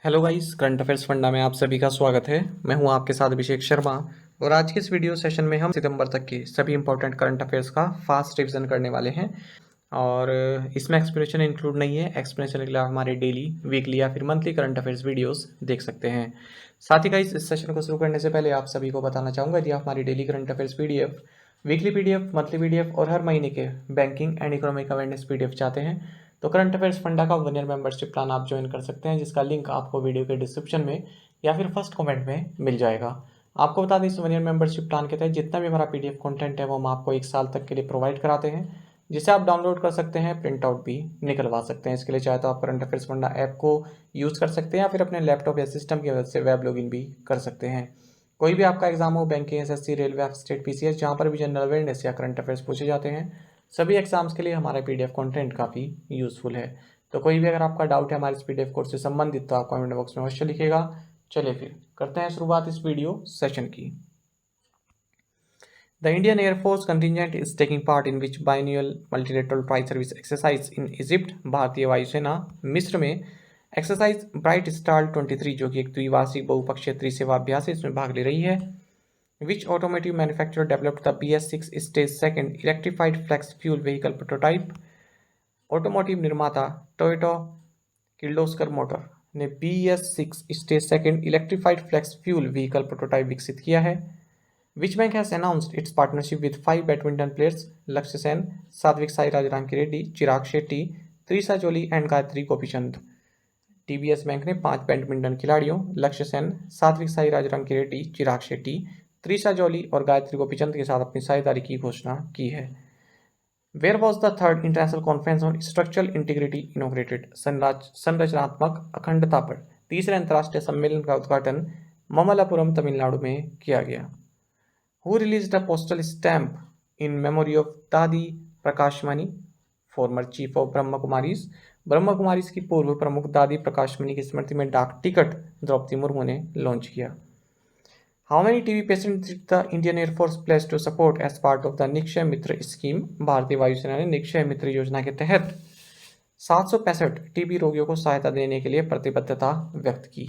Hello guys, current affairs funda में आप सभी का स्वागत है। मैं हूं आपके साथ अभिषेक शर्मा और आज के इस वीडियो सेशन में हम सितंबर तक के सभी इंपॉर्टेंट करंट अफेयर्स का फास्ट रिवीजन करने वाले हैं। और इसमें एक्सप्लेनेशन इंक्लूड नहीं है। एक्सप्लेनेशन के लिए आप हमारे डेली, वीकली या फिर मंथली करंट अफेयर्स वीडियोस देख सकते हैं। साथ ही गाइस, इस सेशन को शुरू करने से पहले आप सभी को बताना चाहूँगा, यदि आप हमारी daily current affairs PDF, weekly PDF, monthly PDF और हर महीने के banking and economic awareness PDF चाहते हैं तो करंट अफेयर्स फंडा का 1 ईयर मेंबरशिप प्लान आप ज्वाइन कर सकते हैं, जिसका लिंक आपको वीडियो के डिस्क्रिप्शन में या फिर फर्स्ट कमेंट में मिल जाएगा। आपको बता दें, इस 1 ईयर मेंबरशिप प्लान के तहत जितना भी हमारा पीडीएफ कंटेंट है वो हम आपको 1 साल तक के लिए प्रोवाइड कराते हैं, जिसे आप डाउनलोड कर सकते हैं, प्रिंट आउट भी निकलवा सकते हैं। इसके लिए चाहे तो आप करंट अफेयर्स फंडा ऐप को यूज़ कर सकते हैं या फिर अपने लैपटॉप या सिस्टम की मदद से वेब लॉगिन भी कर सकते हैं। कोई भी आपका एग्जाम हो, banking, SSC, railway, state, PCS, जहाँ पर भी जनरल अवेयरनेस या करंट अफेयर्स पूछे जाते हैं, सभी एग्जाम्स के लिए हमारा पीडीएफ कंटेंट काफ़ी यूज़फुल है। तो कोई भी अगर आपका डाउट है हमारे इस पीडीएफ कोर्स से संबंधित तो आप कमेंट बॉक्स में अवश्य लिखेगा। चलिए फिर करते हैं शुरुआत इस वीडियो सेशन की। The Indian Air Force contingent is taking part in which biennial multilateral tri-service exercise in Egypt। भारतीय वायुसेना मिस्र में एक्सरसाइज ब्राइट स्टार 23, जो कि एक द्विवार्षिक बहुपक्षीय त्रिसेवा अभ्यास है, इसमें भाग ले रही है। Which automotive manufacturer developed the BS6 Stage 2 electrified flex fuel vehicle prototype? Automotive निर्माता टोयोटा किर्लोस्कर मोटर ने BS6 stage 2 electrified flex fuel vehicle prototype विकसित किया है। Which bank has announced its partnership with 5 badminton players, Lakshya Sen, Satwik Sairaj Rankireddy, Chirag Shetty, Treesa Jolly and Gayatri Gopichand. DBS bank ने 5 badminton खिलाड़ियों लक्ष्य सेन, सात्विक साईराज रांकिरेड्डी, चिराग शेट्टी, त्रिशा जोली और गायत्री गोपीचंद के साथ अपनी साझेदारी की घोषणा की है। Where was the third international conference on structural integrity inaugurated? संरचनात्मक अखंडता पर तीसरे अंतर्राष्ट्रीय सम्मेलन का उद्घाटन ममल्लापुरम, तमिलनाडु में किया गया। Who released a postal stamp in memory of दादी प्रकाशमणि, फॉर्मर चीफ ऑफ ब्रह्म कुमारीज? ब्रह्म कुमारीज की पूर्व प्रमुख दादी प्रकाशमणि की स्मृति में डाक टिकट द्रौपदी मुर्मू ने लॉन्च किया। How many TB patient did the Indian Air Force place to support as part of the Nikshay Mitra scheme? भारतीय वायुसेना ने निक्षय मित्र योजना के तहत 765 टीबी रोगियों को सहायता देने के लिए प्रतिबद्धता व्यक्त की।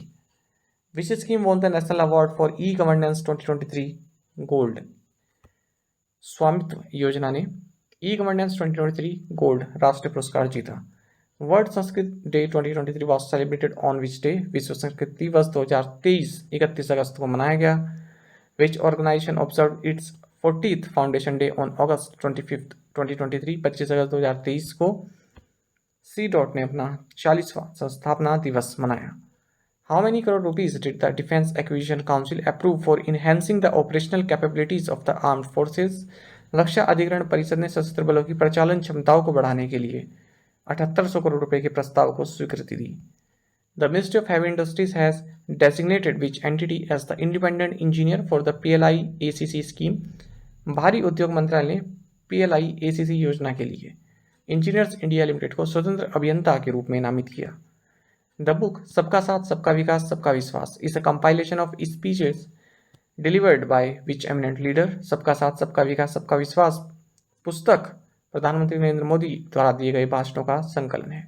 विच scheme won the national award for e governance 2023 gold? स्वामित्व योजना ने ई गवर्नेंस 2023 गोल्ड राष्ट्रीय पुरस्कार जीता। World Sanskrit day 2023 was celebrated on which day? विश्व संस्कृत दिवस 2023 31 अगस्त को मनाया गया। Which organisation observe its 40th foundation day on August 25 2023? 25 अगस्त 2023 को सी डॉट ने अपना 40वां संस्थापना दिवस मनाया। How many crore rupees did the defence acquisition council approve for enhancing the operational capabilities of the armed forces? रक्षा अधिग्रहण परिषद ने सशस्त्र बलों की प्रचालन क्षमताओं को बढ़ाने के लिए 7800 करोड़ रुपए के प्रस्ताव को स्वीकृति दी। The ministry of heavy industries has designated which entity as the independent engineer for the PLI ACC scheme? भारी उद्योग मंत्रालय ने PLI ACC योजना के लिए इंजीनियर्स इंडिया लिमिटेड को स्वतंत्र अभियंता के रूप में नामित किया। द बुक सबका साथ सबका विकास सबका विश्वास is a compilation of speeches delivered by which eminent leader? सबका साथ सबका विकास सबका विश्वास पुस्तक प्रधानमंत्री नरेंद्र मोदी द्वारा दिए गए भाषणों का संकलन है।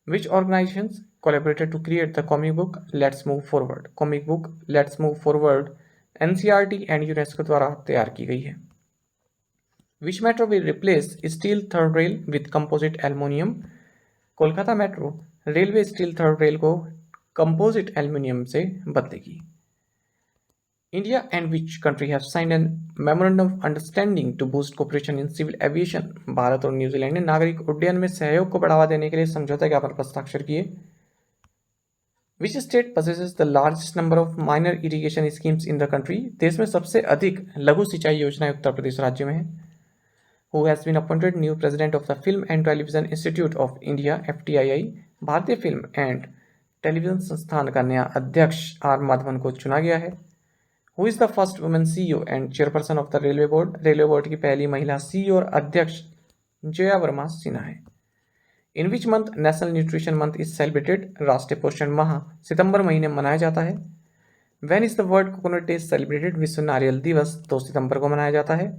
Which organisations collaborated to create the comic book let's move forward? Comic book let's move forward NCERT and UNESCO द्वारा तैयार की गई है। Which metro will replace steel third rail with composite aluminium? Kolkata metro railway steel third rail को composite aluminium से बदलेगी। India and which country have signed a memorandum of understanding to boost cooperation in civil aviation? Bharat और New Zealand ने नागरिक उड्डयन में सहयोग को बढ़ावा देने के लिए समझौता ज्ञापन पर हस्ताक्षर किए। Which state possesses the largest number of minor irrigation schemes in the country? देश में सबसे अधिक लघु सिंचाई योजनाएं उत्तर प्रदेश राज्य में है। Who has been appointed new president of the Film and Television Institute of India FTII? भारतीय फिल्म एंड टेलीविजन संस्थान का नया अध्यक्ष आर माधवन को चुना गया है। Who is the first woman CEO and chairperson of the Railway Board? Railway board की पहली महिला CEO और अध्यक्ष जया वर्मा सिन्हा है। In which month National Nutrition Month is celebrated? राष्ट्रीय पोषण माह सितंबर महीने में मनाया जाता है। When is the World Coconut Day celebrated? विश्व नारियल दिवस 2 सितंबर को मनाया जाता है।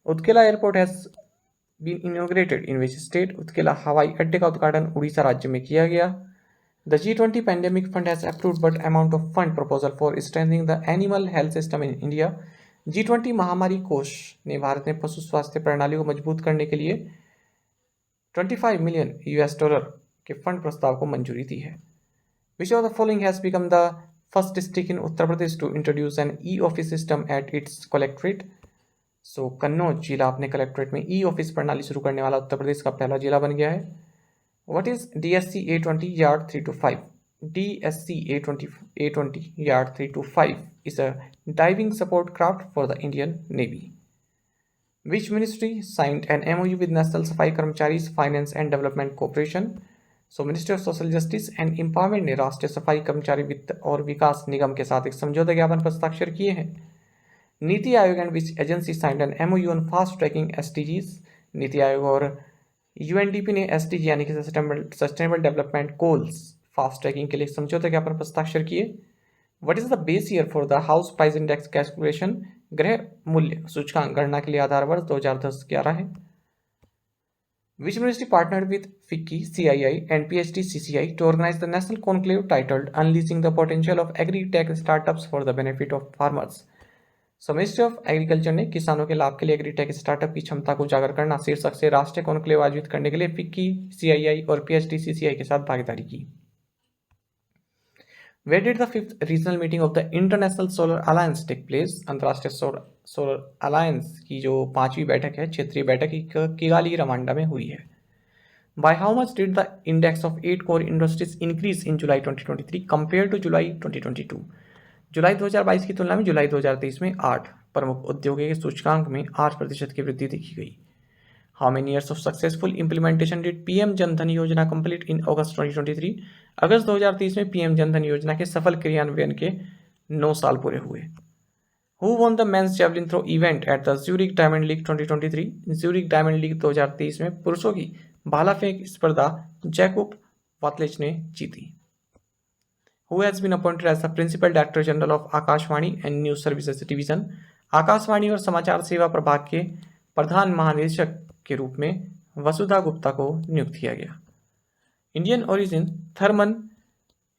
Utkela airport has been inaugurated in which state? Utkela हवाई अड्डे का उद्घाटन उड़ीसा राज्य में किया गया। The G20 Pandemic Fund has approved but amount of fund proposal for strengthening the animal health system in India. G20 महामारी कोष ने भारत में पशु स्वास्थ्य प्रणाली को मजबूत करने के लिए 25 मिलियन US डॉलर के फंड प्रस्ताव को मंजूरी दी है. Which of the following has become the first district in Uttar Pradesh to introduce an e-office system at its collectorate? So Kannauj जिला अपने कलेक्ट्रेट में ई ऑफिस प्रणाली शुरू करने वाला उत्तर प्रदेश का पहला जिला बन गया है. What is DSC A20 Yard 325? DSC A20 Yard 325 is a diving support craft for the Indian Navy. Which ministry signed an MOU with National Safai Karmcharis Finance and Development Corporation? So ministry of social justice and empowerment ने राष्ट्रीय सफाई कर्मचारी वित्त और विकास निगम के साथ एक समझौता ज्ञापन पर हस्ताक्षर किए हैं. NITI Aayog and which agency signed an MOU on fast tracking SDGs? NITI Aayog और UNDP ने SDG यानी कि sustainable development goals fast tracking के लिए समझौता ज्ञापन पर हस्ताक्षर किए. What is the base year for the house price index calculation? गृह मूल्य सूचकांक गणना के लिए आधार वर्ष 2010-11 है. Which ministry partnered with FICCI, CII and PhD CCI to organize the national conclave titled Unleashing the Potential of Agri-Tech Startups for the Benefit of Farmers? So ministry of agriculture ने किसानों के लाभ के लिए एग्रीटेक स्टार्टअप की क्षमता को उजागर करना शीर्षक से राष्ट्रीय कॉन्क्लेव आयोजित करने के लिए FICCI, CII और PhD CCI के साथ भागीदारी की. Where did the 5th regional meeting of the International Solar Alliance take place? अंतर्राष्ट्रीय सोलर अलायंस की जो 5वीं बैठक है, क्षेत्रीय बैठक किगाली रवांडा में हुई है. By how much did the index of 8 core industries increase in July 2023 compared to July 2022? जुलाई 2022 की तुलना में जुलाई 2023 में 8 प्रमुख उद्योगों के सूचकांक में 8% की वृद्धि देखी गई. How many years of successful implementation did PM Jan Dhan योजना complete in August 2023? अगस्त 2023 में PM जन धन योजना के सफल क्रियान्वयन के 9 साल पूरे हुए. Who won the men's javelin throw event at the Zurich Diamond League 2023? Zurich Diamond League 2023 में पुरुषों की भाला फेंक स्पर्धा जैकब वातलेच ने जीती. Who has been appointed as the Principal Director General of Akashvani and News Services Division? Akashvani और समाचार सेवा प्रभाग के प्रधान महानिदेशक के रूप में वसुधा गुप्ता को नियुक्त किया गया. Indian origin Tharman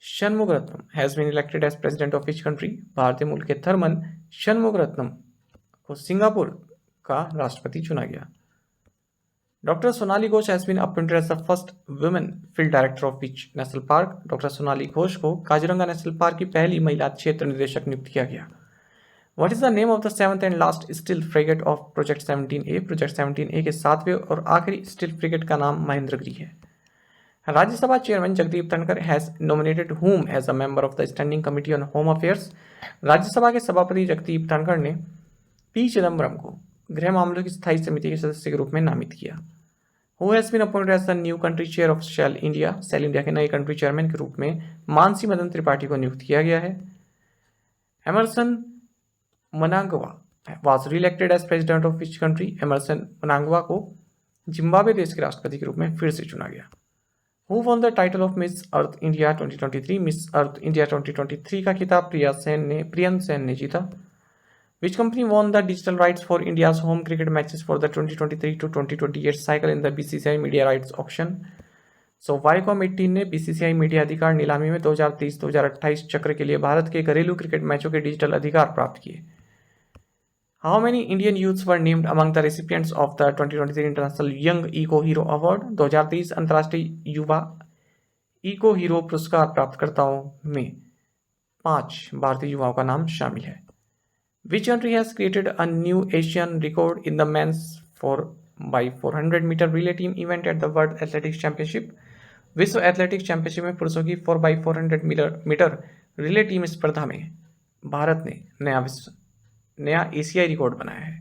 Shanmugaratnam has been elected as president of which country? भारतीय मूल के थर्मन शनमुगरत्नम को सिंगापुर का राष्ट्रपति चुना गया. Doctor Sonali Ghosh has been appointed as the first women field director of which national park? Doctor Sonali Ghosh को काजीरंगा नेशनल पार्क की पहली महिला क्षेत्र निदेशक नियुक्त किया गया. What is the name of the 7th and last steel frigate of Project 17A? Project 17A के 7वें और आखिरी स्टील फ्रिगेट का नाम महेंद्रगिरी है. Rajya Sabha chairman Jagdeep Dhankhar has nominated whom as a member of the Standing Committee on Home Affairs? Rajya Sabha के सभापति जगदीप धनखड़ ने P Chidambaram को गृह मामलों की स्थायी समिति के सदस्य के रूप में नामित किया. Who has been appointed as the new country chair of Shell India? Shell India के नए कंट्री चेयरमैन के रूप में मानसी मदन त्रिपाठी को नियुक्त किया गया है. Emmerson Mnangagwa was re-elected as president of which country? Emmerson Mnangagwa को जिम्बाब्वे देश के राष्ट्रपति के रूप में फिर से चुना गया. Who won the title of Miss Earth India 2023? Miss Earth India 2023 का खिताब प्रियन सेन ने जीता. Which company won the digital rights for India's home cricket matches for the 2023 to 2028 cycle in the BCCI media rights auction? So Viacom 18 ने BCCI media अधिकार नीलामी में 2023-2028 चक्र के लिए भारत के घरेलू क्रिकेट मैचों के डिजिटल अधिकार प्राप्त किए. How many Indian youths were named among the recipients of the 2023 International Young Eco Hero Award? 2023 अंतर्राष्ट्रीय युवा इको हीरो पुरस्कार प्राप्तकर्ताओं में 5 भारतीय युवाओं का नाम शामिल है. Which country has created a new Asian record in the men's 4x400 meter relay team event at the World Athletics Championship? विश्व एथलेटिक्स चैंपियनशिप में पुरुषों की 4x400 मीटर रिले टीम स्पर्धा में भारत ने नया एशियाई रिकॉर्ड बनाया है.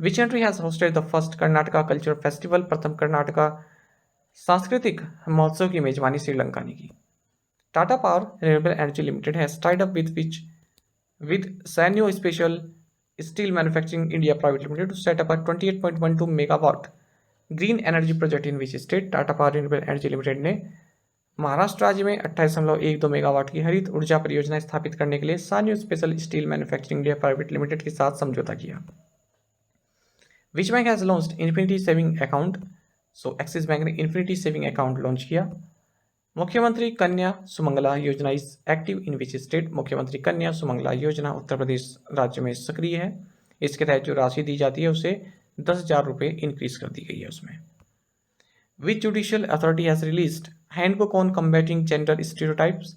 Which country has hosted the first Karnataka culture festival? प्रथम कर्नाटका सांस्कृतिक महोत्सव की मेजबानी श्रीलंका ने की. Tata power renewable energy limited has tied up with Sanyo Special Steel Manufacturing India Private Limited to set up a 28.12 megawatt green energy project in which state? Tata power renewable energy limited ने महाराष्ट्र राज्य में 28.12 मेगावाट की हरित ऊर्जा परियोजना स्थापित करने के लिए सान्यो special steel manufacturing India private limited के साथ समझौता किया. विच bank has launched infinity saving account? So Axis Bank ने इन्फिनिटी सेविंग अकाउंट लॉन्च किया. मुख्यमंत्री कन्या सुमंगला योजना is active in which state? मुख्यमंत्री कन्या सुमंगला योजना उत्तर प्रदेश राज्य में सक्रिय है। इसके तहत जो राशि दी जाती है उसे 10,000 रुपये इंक्रीज कर दी गई है उसमें। Which judicial authority has released handbook on combating gender stereotypes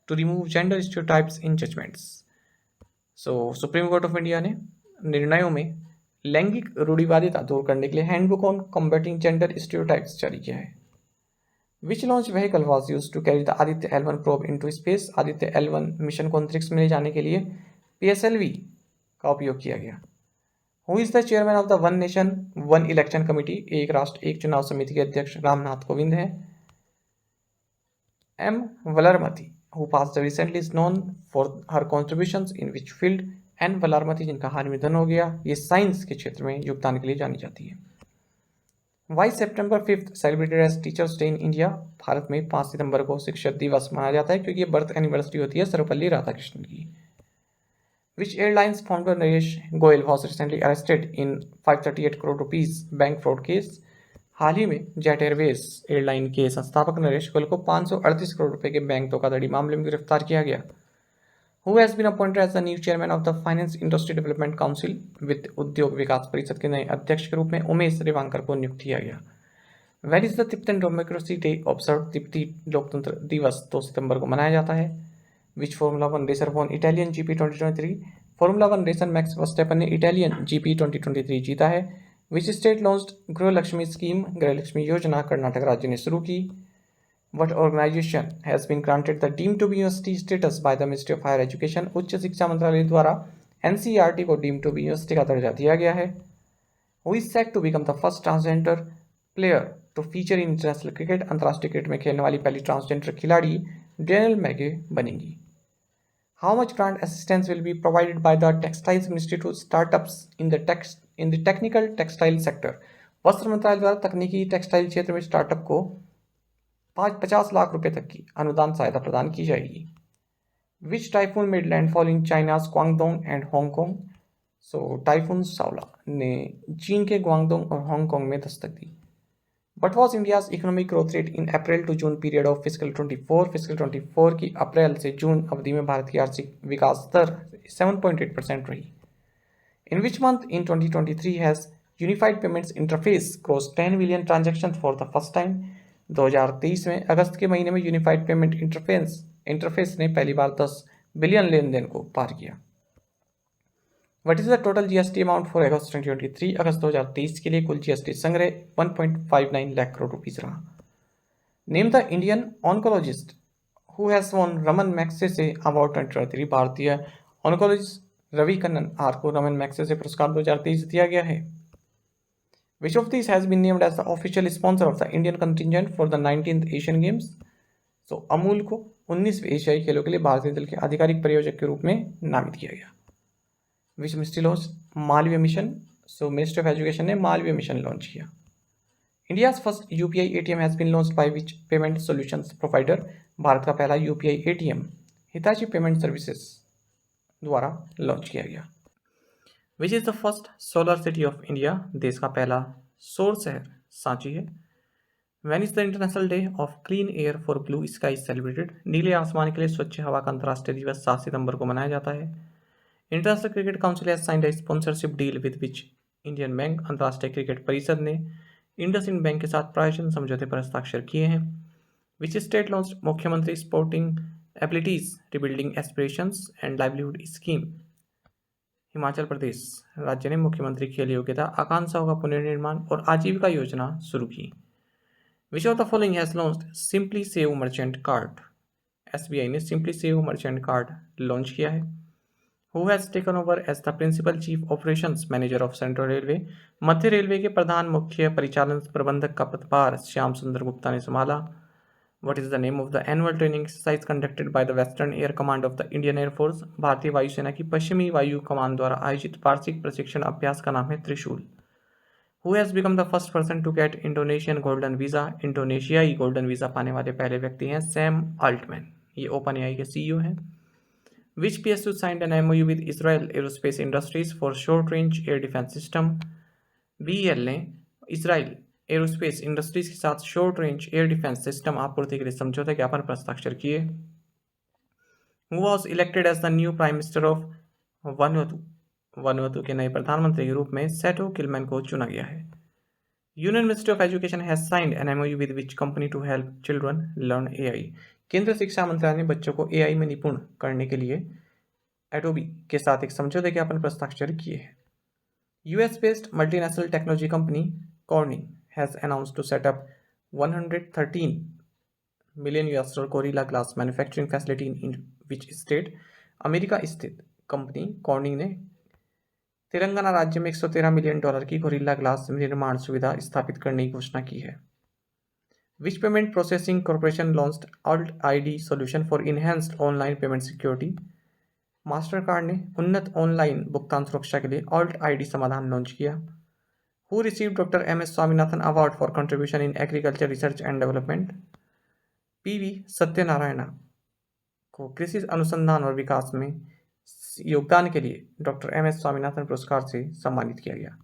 to remove gender stereotypes in judgments? So supreme court of India ने निर्णयों में लैंगिक रूढ़िवादिता दूर करने के लिए handbook on combating gender stereotypes जारी किया है। Which launch vehicle was use to carry the Aditya L1 probe into space? Aditya L1 mission को अंतरिक्ष में ले जाने के लिए PSLV का उपयोग किया गया। Who is the chairman of the one nation one election committee? एक राष्ट्र एक चुनाव समिति के अध्यक्ष रामनाथ कोविंद हैं। M. Valarmati, who passed recently, is known for her contributions in which field? N. Valarmati, जिनका हाल में निधन हो गया, ये साइंस के क्षेत्र में योगदान के लिए जानी जाती है। Why September 5th celebrated as teachers day in India? भारत में 5 सितंबर को शिक्षक दिवस मनाया जाता है क्योंकि ये बर्थ एनिवर्सरी होती है सर्वपल्ली राधाकृष्णन की। Which airlines founder Naresh Goyal was recently arrested in 538 crore rupees bank fraud case? हाल ही में जेट एयरवेज एयरलाइन के संस्थापक नरेश गोयल को 538 करोड़ रुपए के बैंक धोखाधड़ी मामले में गिरफ्तार किया गया। Who has been appointed as the new chairman of the Finance Industry Development Council? वित्त उद्योग विकास परिषद के नए अध्यक्ष के रूप में उमेश रेवांकर को नियुक्त किया गया। When is the Tibetan Democracy Day observed? तिब्बती लोकतंत्र दिवस 2 सितंबर को मनाया जाता है। Which Formula One racer won Italian GP 2023? Formula One racer max Verstappen ने इटालियन GP 2023 जीता है। Which state launched गृह लक्ष्मी स्कीम? गृह लक्ष्मी योजना कर्नाटक राज्य ने शुरू की। What organization has been granted the deemed to be university status by the Ministry of Higher Education? उच्च शिक्षा मंत्रालय द्वारा NCERT को deemed to be university का दर्जा दिया गया है। Who is set to become the first transgender player to feature in international cricket? अंतर्राष्ट्रीय क्रिकेट में खेलने वाली पहली ट्रांसजेंडर खिलाड़ी डेनियल मैगे बनेंगी। How much grant assistance will be provided by the Textiles Ministry to startups in the technical textile sector? वस्त्र मंत्रालय द्वारा तकनीकी टेक्सटाइल क्षेत्र में स्टार्टअप को 50 लाख रुपए तक की अनुदान सहायता प्रदान की जाएगी। Which typhoon made landfall in China's Guangdong and Hong Kong? So typhoon Saola ने चीन के ग्वांगडोंग और हांगकांग में दस्तक दी। What was India's economic growth rate in April to June period of fiscal 24? Fiscal 24 की अप्रैल से जून अवधि में भारत की आर्थिक विकास दर 7.8% रही। In which month in 2023 has unified payments interface cross 10 million transaction for the first time? 2023 में अगस्त के महीने में यूनिफाइड पेमेंट इंटरफेस ने पहली बार 10 बिलियन लेन देन को पार किया। What is the total GST amount for August 2023? अगस्त 2023 के लिए कुल जीएसटी संग्रह 1.59 लाख करोड़ रुपीज रहा। Name the Indian oncologist who has won Ramon Magsaysay award 2023? भारतीय ऑन्कोलॉजिस्ट रवि कन्नन आर को रमन मैग्सेसे पुरस्कार 2023 दिया गया है। Which of these has been named as the official sponsor of the Indian contingent for the 19th Asian Games? So Amul को 19वें एशियाई खेलों के लिए भारतीय दल के आधिकारिक प्रायोजक के रूप में नामित किया गया। Which ministry launched Malviya mission? So ministry of education ने मालवीय मिशन लॉन्च किया। India's first UPI ATM has been launched by which payment solutions provider? Bharat का पहला UPI ATM Hitachi payment services द्वारा लॉन्च किया गया। Which is the first solar city of India? देश का पहला सौर शहर सांची है। When is the international day of clean air for blue sky celebrated? नीले आसमान के लिए स्वच्छ हवा का अंतर्राष्ट्रीय दिवस 7 सितंबर को मनाया जाता है। International cricket council has signed a sponsorship deal with which Indian bank? अंतर्राष्ट्रीय क्रिकेट परिषद ने इंडसइंड बैंक के साथ प्रायोजन समझौते पर हस्ताक्षर किए हैं। Which state launch Mukhyamantri sporting abilities rebuilding aspirations and livelihood scheme? Himachal Pradesh राज्य ने मुख्यमंत्री खेल योग्यता आकांक्षाओं का पुनर्निर्माण और आजीविका योजना शुरू की। Which of the following has launched simply save merchant card? SBI ने simply save merchant card launch किया है। Who has taken over as the principal chief operations manager of Central Railway? मध्य रेलवे के प्रधान मुख्य परिचालन प्रबंधक का पदभार श्याम सुंदर गुप्ता ने संभाला। What is the name of the annual training exercise conducted by the Western Air Command of the Indian Air Force? भारतीय वायुसेना की पश्चिमी वायु कमान द्वारा आयोजित वार्षिक प्रशिक्षण अभ्यास का नाम है त्रिशूल। Who has become the first person to get Indonesian Golden Visa? इंडोनेशियाई गोल्डन वीजा पाने वाले पहले व्यक्ति हैं सैम अल्टमैन, ये ओपन एआई के सीईओ हैं। Which PSU signed an MOU with Israel Aerospace Industries for short range air defense system? BEL ने इसराइल एरोस्पेस इंडस्ट्रीज के साथ short range air defence system आपूर्ति के लिए समझौते ज्ञापन पर हस्ताक्षर किए। Who was elected as the new prime minister of Vanuatu. Vanuatu के नए प्रधानमंत्री के रूप में सेटो किलमैन को चुना गया है। Union ministry of education has signed an MOU with which company to help children learn AI. केंद्र शिक्षा मंत्रालय ने बच्चों को एआई में निपुण करने के लिए एडोबी के साथ एक समझौते ज्ञापन पर हस्ताक्षर किए हैं। US based multinational technology company Corning has announced to set up 113 million US Gorilla Glass manufacturing facility in which state. America स्थित कंपनी कॉर्निंग ने तेलंगाना राज्य में $113 मिलियन की गोरिल्ला ग्लास निर्माण सुविधा स्थापित करने की घोषणा की है। Which payment processing corporation launched alt ID solution for enhanced online payment security. Mastercard ने उन्नत ऑनलाइन भुगतान सुरक्षा के लिए ऑल्ट आईडी समाधान लॉन्च किया। Who receive doctor M S. Swaminathan award for contribution in agriculture research and development. P V. Satyanarayana को कृषि अनुसंधान और विकास में योगदान के लिए डॉक्टर एम.एस. स्वामीनाथन पुरस्कार से सम्मानित किया गया।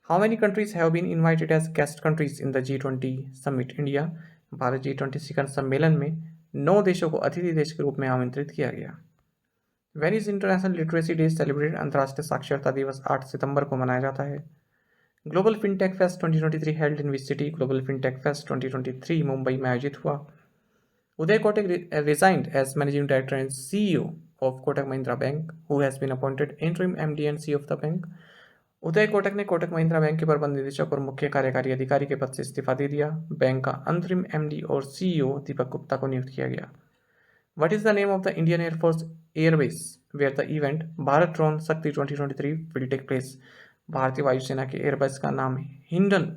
How many countries have been invited as guest countries in the G20 summit India. भारत G20 शिखर सम्मेलन में 9 देशों को अतिथि देश के रूप में आमंत्रित किया गया। When is International Literacy Day celebrated. अंतर्राष्ट्रीय साक्षरता दिवस 8 सितंबर को मनाया जाता है। Global Fintech Fest 2023 held in which city. Global Fintech Fest 2023 Mumbai में आयोजित हुआ। Uday Kotak resigned as managing director and CEO of Kotak Mahindra Bank, who has been appointed interim MD and CEO of the bank. Uday Kotak ने Kotak Mahindra bank के प्रबंध निदेशक और मुख्य कार्यकारी अधिकारी के पद से इस्तीफा दे दिया। बैंक का अंतरिम MD और CEO दीपक गुप्ता को नियुक्त किया गया। What is the name of the Indian Air Force Airbase where the event Bharat drone शक्ति 2023 will take place। भारतीय वायुसेना के एयरबेस का नाम हिंडन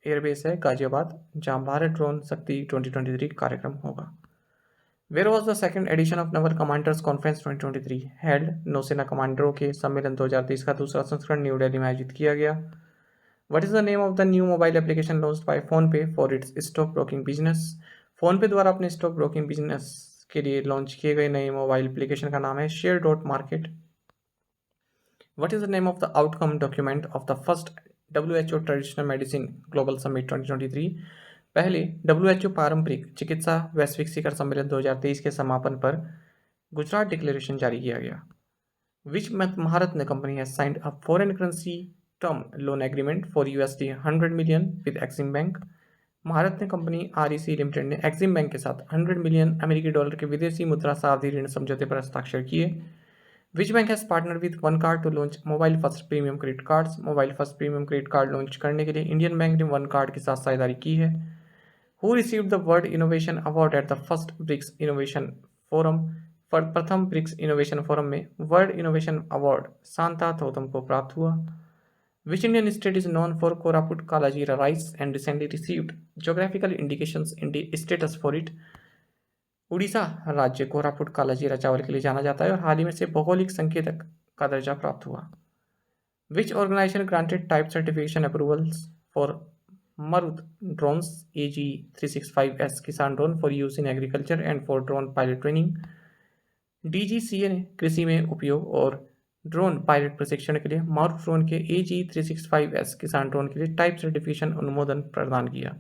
एयरबेस है गाजियाबाद, जहां भारत ड्रोन शक्ति 2023 कार्यक्रम होगा। Where was the second edition of naval commanders conference 2023 held. नौसेना कमांडरों के सम्मेलन 2023 का दूसरा संस्करण न्यू दिल्ली में आयोजित किया गया। What is the name of the new mobile application launched by PhonePe for its stock broking business. PhonePe द्वारा अपने स्टॉक ब्रोकिंग बिजनेस के लिए लॉन्च किए गए नए मोबाइल एप्लीकेशन का नाम है share dot market. What is the name of the outcome document of the first WHO traditional medicine global summit 2023। पहले WHO पारंपरिक चिकित्सा वैश्विक शिखर सम्मेलन 2023 के समापन पर गुजरात डिक्लेरेशन जारी किया गया। Which Maharatna company has signed a foreign currency term loan agreement for $100 million with Exim Bank. Maharatna company REC limited ने एक्सिम बैंक के साथ $100 मिलियन अमेरिकी डॉलर के विदेशी मुद्रा सावधि ऋण समझौते पर हस्ताक्षर किए। Which bank has partner with OneCard to launch mobile first premium credit cards. Mobile first premium credit card launch करने के लिए इंडियन बैंक ने वन कार्ड के साथ साझेदारी की है। Who received the World Innovation Award at the first BRICS Innovation Forum। प्रथम ब्रिक्स इनोवेशन फोरम में world innovation award Shanta Gautam को प्राप्त हुआ। विच Indian state is known for Koraput Kalajeera rice and recently received geographical indications in status for it. Orissa राज्य कोरापुट कालाजीरा चावल के लिए जाना जाता है और हाल ही में से भौगोलिक संकेतक का दर्जा प्राप्त हुआ। Which organisation granted type certification approvals for Marut drones AG365S Kisan drone for use in agriculture and for drone pilot training. DGCA ने कृषि में उपयोग और ड्रोन पायलट प्रशिक्षण के लिए मारुत ड्रोन के AG365S किसान ड्रोन के लिए टाइप सर्टिफिकेशन अनुमोदन प्रदान किया।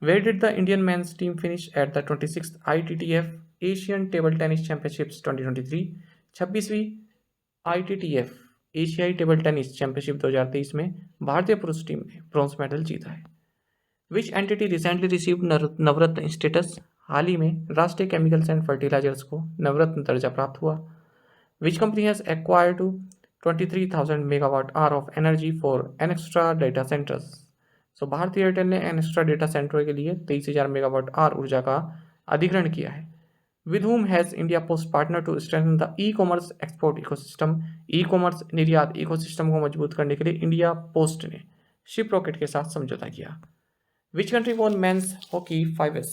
Where did the Indian men's team finish at the 26th ITTF Asian table tennis championships 2023। 26वीं ITTF एशियाई टेबल टेनिस चैंपियनशिप 2023 में भारतीय पुरुष टीम ने ब्रॉन्ज मेडल जीता है। विच एंटिटी रिसेंटली रिसीव्ड नवरत्न स्टेटस। हाल ही में राष्ट्रीय केमिकल्स एंड फर्टिलाइजर्स को नवरत्न दर्जा प्राप्त हुआ। Which company has acquired 23,000 megawatt hour of energy for Nxtra data centres. So भारतीय एयरटेल ने एनेक्स्ट्रा डेटा सेंटरों के लिए 23,000 मेगावाट आवर ऊर्जा का अधिग्रहण किया है। With whom has India Post partnered to strengthen the e-commerce export ecosystem। E-commerce निर्यात इकोसिस्टम को मजबूत करने के लिए इंडिया पोस्ट ने शिप रॉकेट के साथ समझौता किया। Which country won men's hockey 5S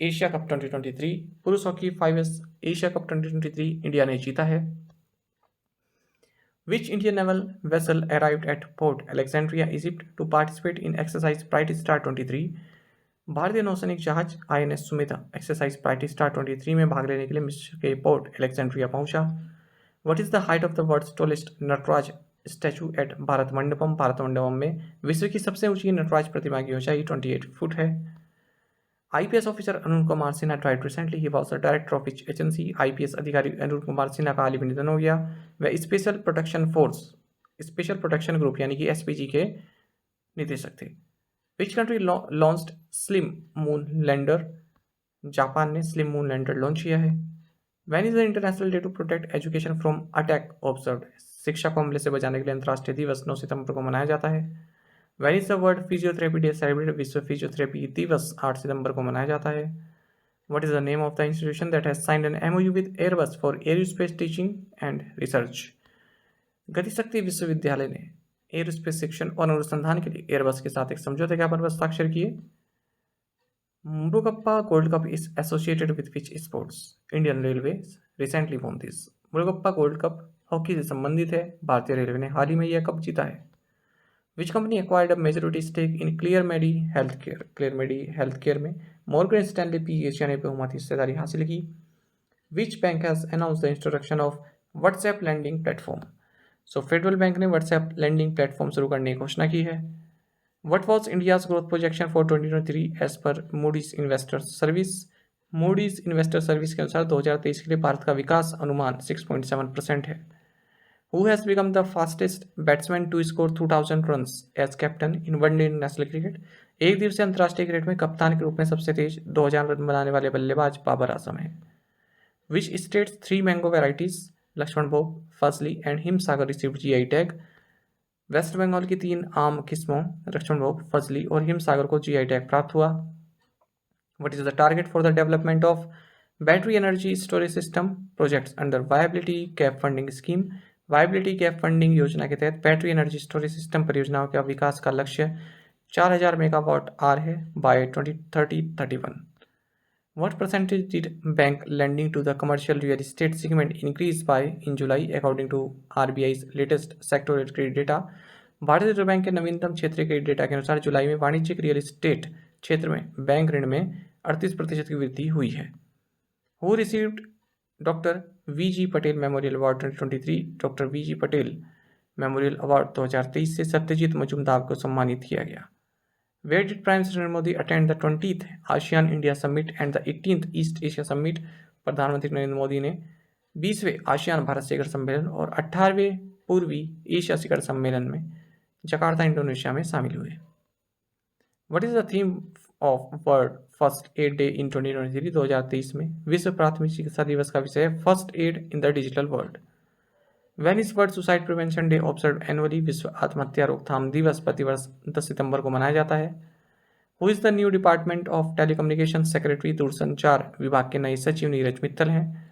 Asia cup 2023। पुरुष hockey 5S Asia cup 2023 India ने जीता है। Which Indian naval vessel arrived at port Alexandria Egypt to participate in exercise Bright Star 23। भारतीय नौसैनिक जहाज INS Sumedha exercise Bright Star 23 में भाग लेने के लिए मिस्र के पोर्ट अलेक्जेंड्रिया पहुंचा। What is the height of the world's tallest Nataraja statue at Bharat Mandapam. Bharat Mandapam में विश्व की सबसे ऊंची नटराज प्रतिमा की ऊंचाई 28 फुट है। IPS officer Arun Kumar Sinha died recently, he was the director of which agency. IPS अधिकारी अरुण कुमार सिन्हा का हाल ही में निधन हो गया। वह स्पेशल प्रोटेक्शन ग्रुप यानी कि एसपीजी के निदेशक थे। Which country launched SLIM moon lander. Japan ने स्लिम मून लैंडर लॉन्च किया है। When is the international day to protect education from attack observed. शिक्षा को हमले से बचाने के लिए अंतर्राष्ट्रीय दिवस 9 सितंबर को मनाया जाता है। When is the world physiotherapy day celebrated. विश्व फिजियोथेरेपी दिवस 8 सितंबर को मनाया जाता है। What is the name of the institution that has signed an MOU with Airbus for aerospace teaching and research. Gatishakti विश्वविद्यालय ने एरोस्पेस शिक्षण और अनुसंधान के लिए एयरबस के साथ एक समझौते ज्ञापन पर हस्ताक्षर किए। Murugappa gold cup is associated with which sports. Indian railway recently von this. Murugappa gold cup hockey से संबंधित है। भारतीय रेलवे ने हाल ही में यह कप जीता है। Which company acquired a majority stake in ClearMedi Health Care. ClearMedi Health Care में मॉर्गन स्टैनली पी एशिया ने बहुमत हिस्सेदारी हासिल की। Which bank has announce the introduction of WhatsApp landing platform. So Federal Bank ने WhatsApp landing platform शुरू करने की घोषणा की है। What was India's growth projection for 2023 as per Moody's Investor Service? Moody's Investor Service के अनुसार 2023 के लिए भारत का विकास अनुमान 6.7% है। Who has become the fastest batsman to score 2000 runs as captain in one-day international cricket? एक दिवसीय अंतर्राष्ट्रीय क्रिकेट में कप्तान के रूप में सबसे तेज 2000 रन बनाने वाले बल्लेबाज बाबर आजम है। Which states 3 mango varieties Laxman Bhog, Fazli and Himsagar received GI tag? West Bengal की 3 आम किस्मों लक्ष्मणभोग, फजली और हिमसागर को जीआई टैग प्राप्त हुआ। What is the target for the development of battery energy storage system projects under viability gap funding scheme. Viability gap funding योजना के तहत बैटरी एनर्जी स्टोरेज सिस्टम परियोजनाओं के विकास का लक्ष्य 4000 मेगावाट आर है bye 2030-31। What percentage did bank lending to the commercial real estate segment increase by in July according to RBI's latest sectoral credit data? भारतीय reserve bank के नवीनतम क्षेत्रीय credit data के अनुसार जुलाई में वाणिज्यिक रियल एस्टेट क्षेत्र में बैंक ऋण में 38% की वृद्धि हुई है। Who received doctor V G Patel memorial award 2023? Doctor V G Patel memorial award 2023 से सत्यजीत मजूमदार को सम्मानित किया गया। Where did Prime Minister Modi attend the 20th ASEAN India Summit and the 18th East Asia Summit? प्रधानमंत्री नरेंद्र मोदी ने 20वें आसियान भारत शिखर सम्मेलन और 18वें पूर्वी एशिया शिखर सम्मेलन में जकार्ता इंडोनेशिया में शामिल हुए। What is the theme of World First Aid Day in 2023? 2023 में विश्व प्राथमिक चिकित्सा दिवस का विषय है first aid in the digital world. When is world suicide prevention day observe annually? विश्व आत्महत्या रोकथाम दिवस प्रतिवर्ष 10 सितंबर को मनाया जाता है। Who is the new department of telecommunication secretary? दूरसंचार विभाग के नए सचिव नीरज मित्तल हैं।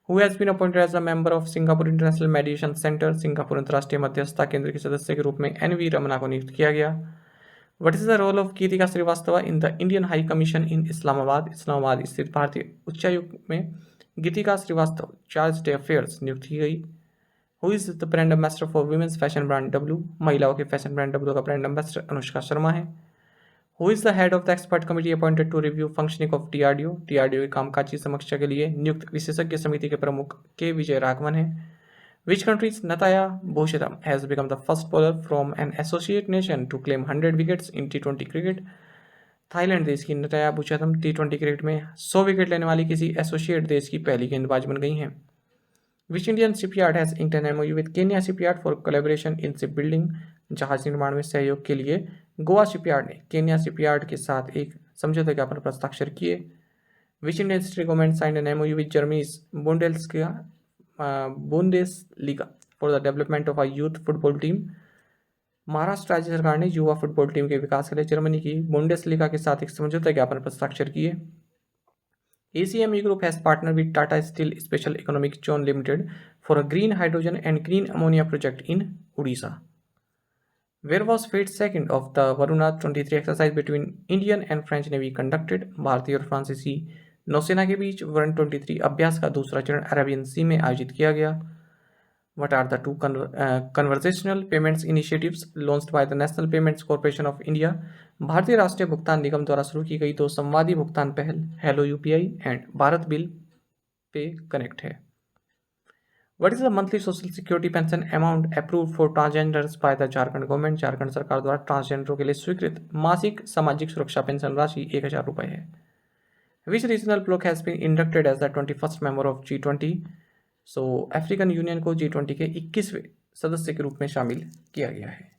Who has been appointed as a member of Singapore international mediation centre. Singapore अंतर्राष्ट्रीय मध्यस्थता केंद्र के सदस्य के रूप में एनवी रमना को नियुक्त किया गया। What is the role of Geetika Srivastava in the Indian high commission in Islamabad? Islamabad स्थित भारतीय उच्चायुक्त में Geetika Srivastava chargé d'affaires नियुक्त की गई। Who is the brand ambassador for women's fashion brand W? महिलाओं के फैशन ब्रांड डब्ल्यू का ब्रांड एम्बेसडर अनुष्का शर्मा है। Who is the head of the expert committee appointed to review functioning of DRDO? DRDO की कामकाजी समीक्षा के लिए नियुक्त विशेषज्ञ समिति के प्रमुख के विजय राघवन है। Which countries Nattaya Boochatham has become the first bowler from an associate nation to claim 100 wickets in T20 cricket? Thailand देश की नताया भूषेदम T20 क्रिकेट में 100 विकेट लेने वाली किसी एसोसिएट देश की पहली गेंदबाज बन गई हैं। Which Indian shipyard has inked an MOU with Kenya shipyard for collaboration in ship building? जहाज निर्माण में सहयोग के लिए गोवा शिपयार्ड ने केन्या शिपयार्ड के साथ एक समझौते ज्ञापन पर हस्ताक्षर किए। Which Indian state government signed an MOU with Germany's Bundesliga for the development of a youth football team? Maharashtra राज्य सरकार ने युवा फुटबॉल टीम के विकास के लिए जर्मनी की बुंडेसलीगा के साथ एक समझौता ज्ञापन पर हस्ताक्षर किए। ACME Group has partnered with Tata Steel Special Economic Zone Limited for a green hydrogen and green ammonia project in Odisha. Where was phase second of the Varuna 23 exercise between Indian and French Navy conducted? भारतीय और फ्रांसीसी नौसेना के बीच वरुण 23 अभ्यास का दूसरा चरण Arabian सी में आयोजित किया गया। What are the two conversational payments initiatives launched by the National Payments Corporation of India? भारतीय राष्ट्रीय भुगतान निगम द्वारा शुरू की गई 2 संवादी भुगतान पहल hello UPI and Bharat bill pay connect है। What is the monthly social security pension amount approved for transgenders by the Jharkhand government? Jharkhand सरकार द्वारा ट्रांसजेंडरों के लिए स्वीकृत मासिक सामाजिक सुरक्षा पेंशन राशि 1000 रुपये है। Which regional bloc has been inducted as the 21st member of G20? So African Union को G20 के 21वें सदस्य के रूप में शामिल किया गया है।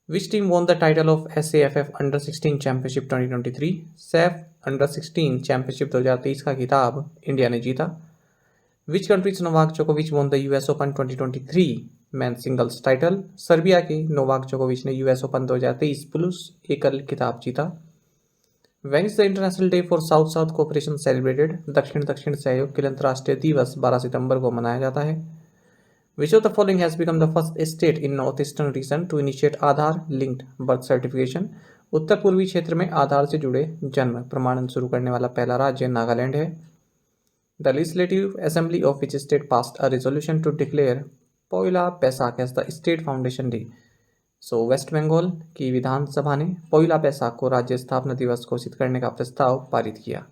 Which team won the title of SAFF under 16 championship 2023? Saif under 16 championship 2023 का खिताब इंडिया ने जीता। विच कंट्रीज नोवाक जोकोविच won the US open 2023 man singles title? Serbia के नोवाक जोकोविच ने US ओपन 2023 पुरुष एकल खिताब जीता। When is the International Day for South-South Cooperation celebrated? दक्षिण दक्षिण सहयोग के लिए अंतर्राष्ट्रीय दिवस 12 सितंबर को मनाया जाता है। Which of the following has become the first state in northeastern region to initiate Aadhaar linked birth certification? उत्तर पूर्वी क्षेत्र में आधार से जुड़े जन्म प्रमाणन शुरू करने वाला पहला राज्य नागालैंड है। The Legislative Assembly of which state passed a resolution to declare Poila Baisakh as the state foundation day? So West Bengal की विधानसभा ने पोइला बैसाख को राज्य स्थापना दिवस घोषित करने का प्रस्ताव पारित किया।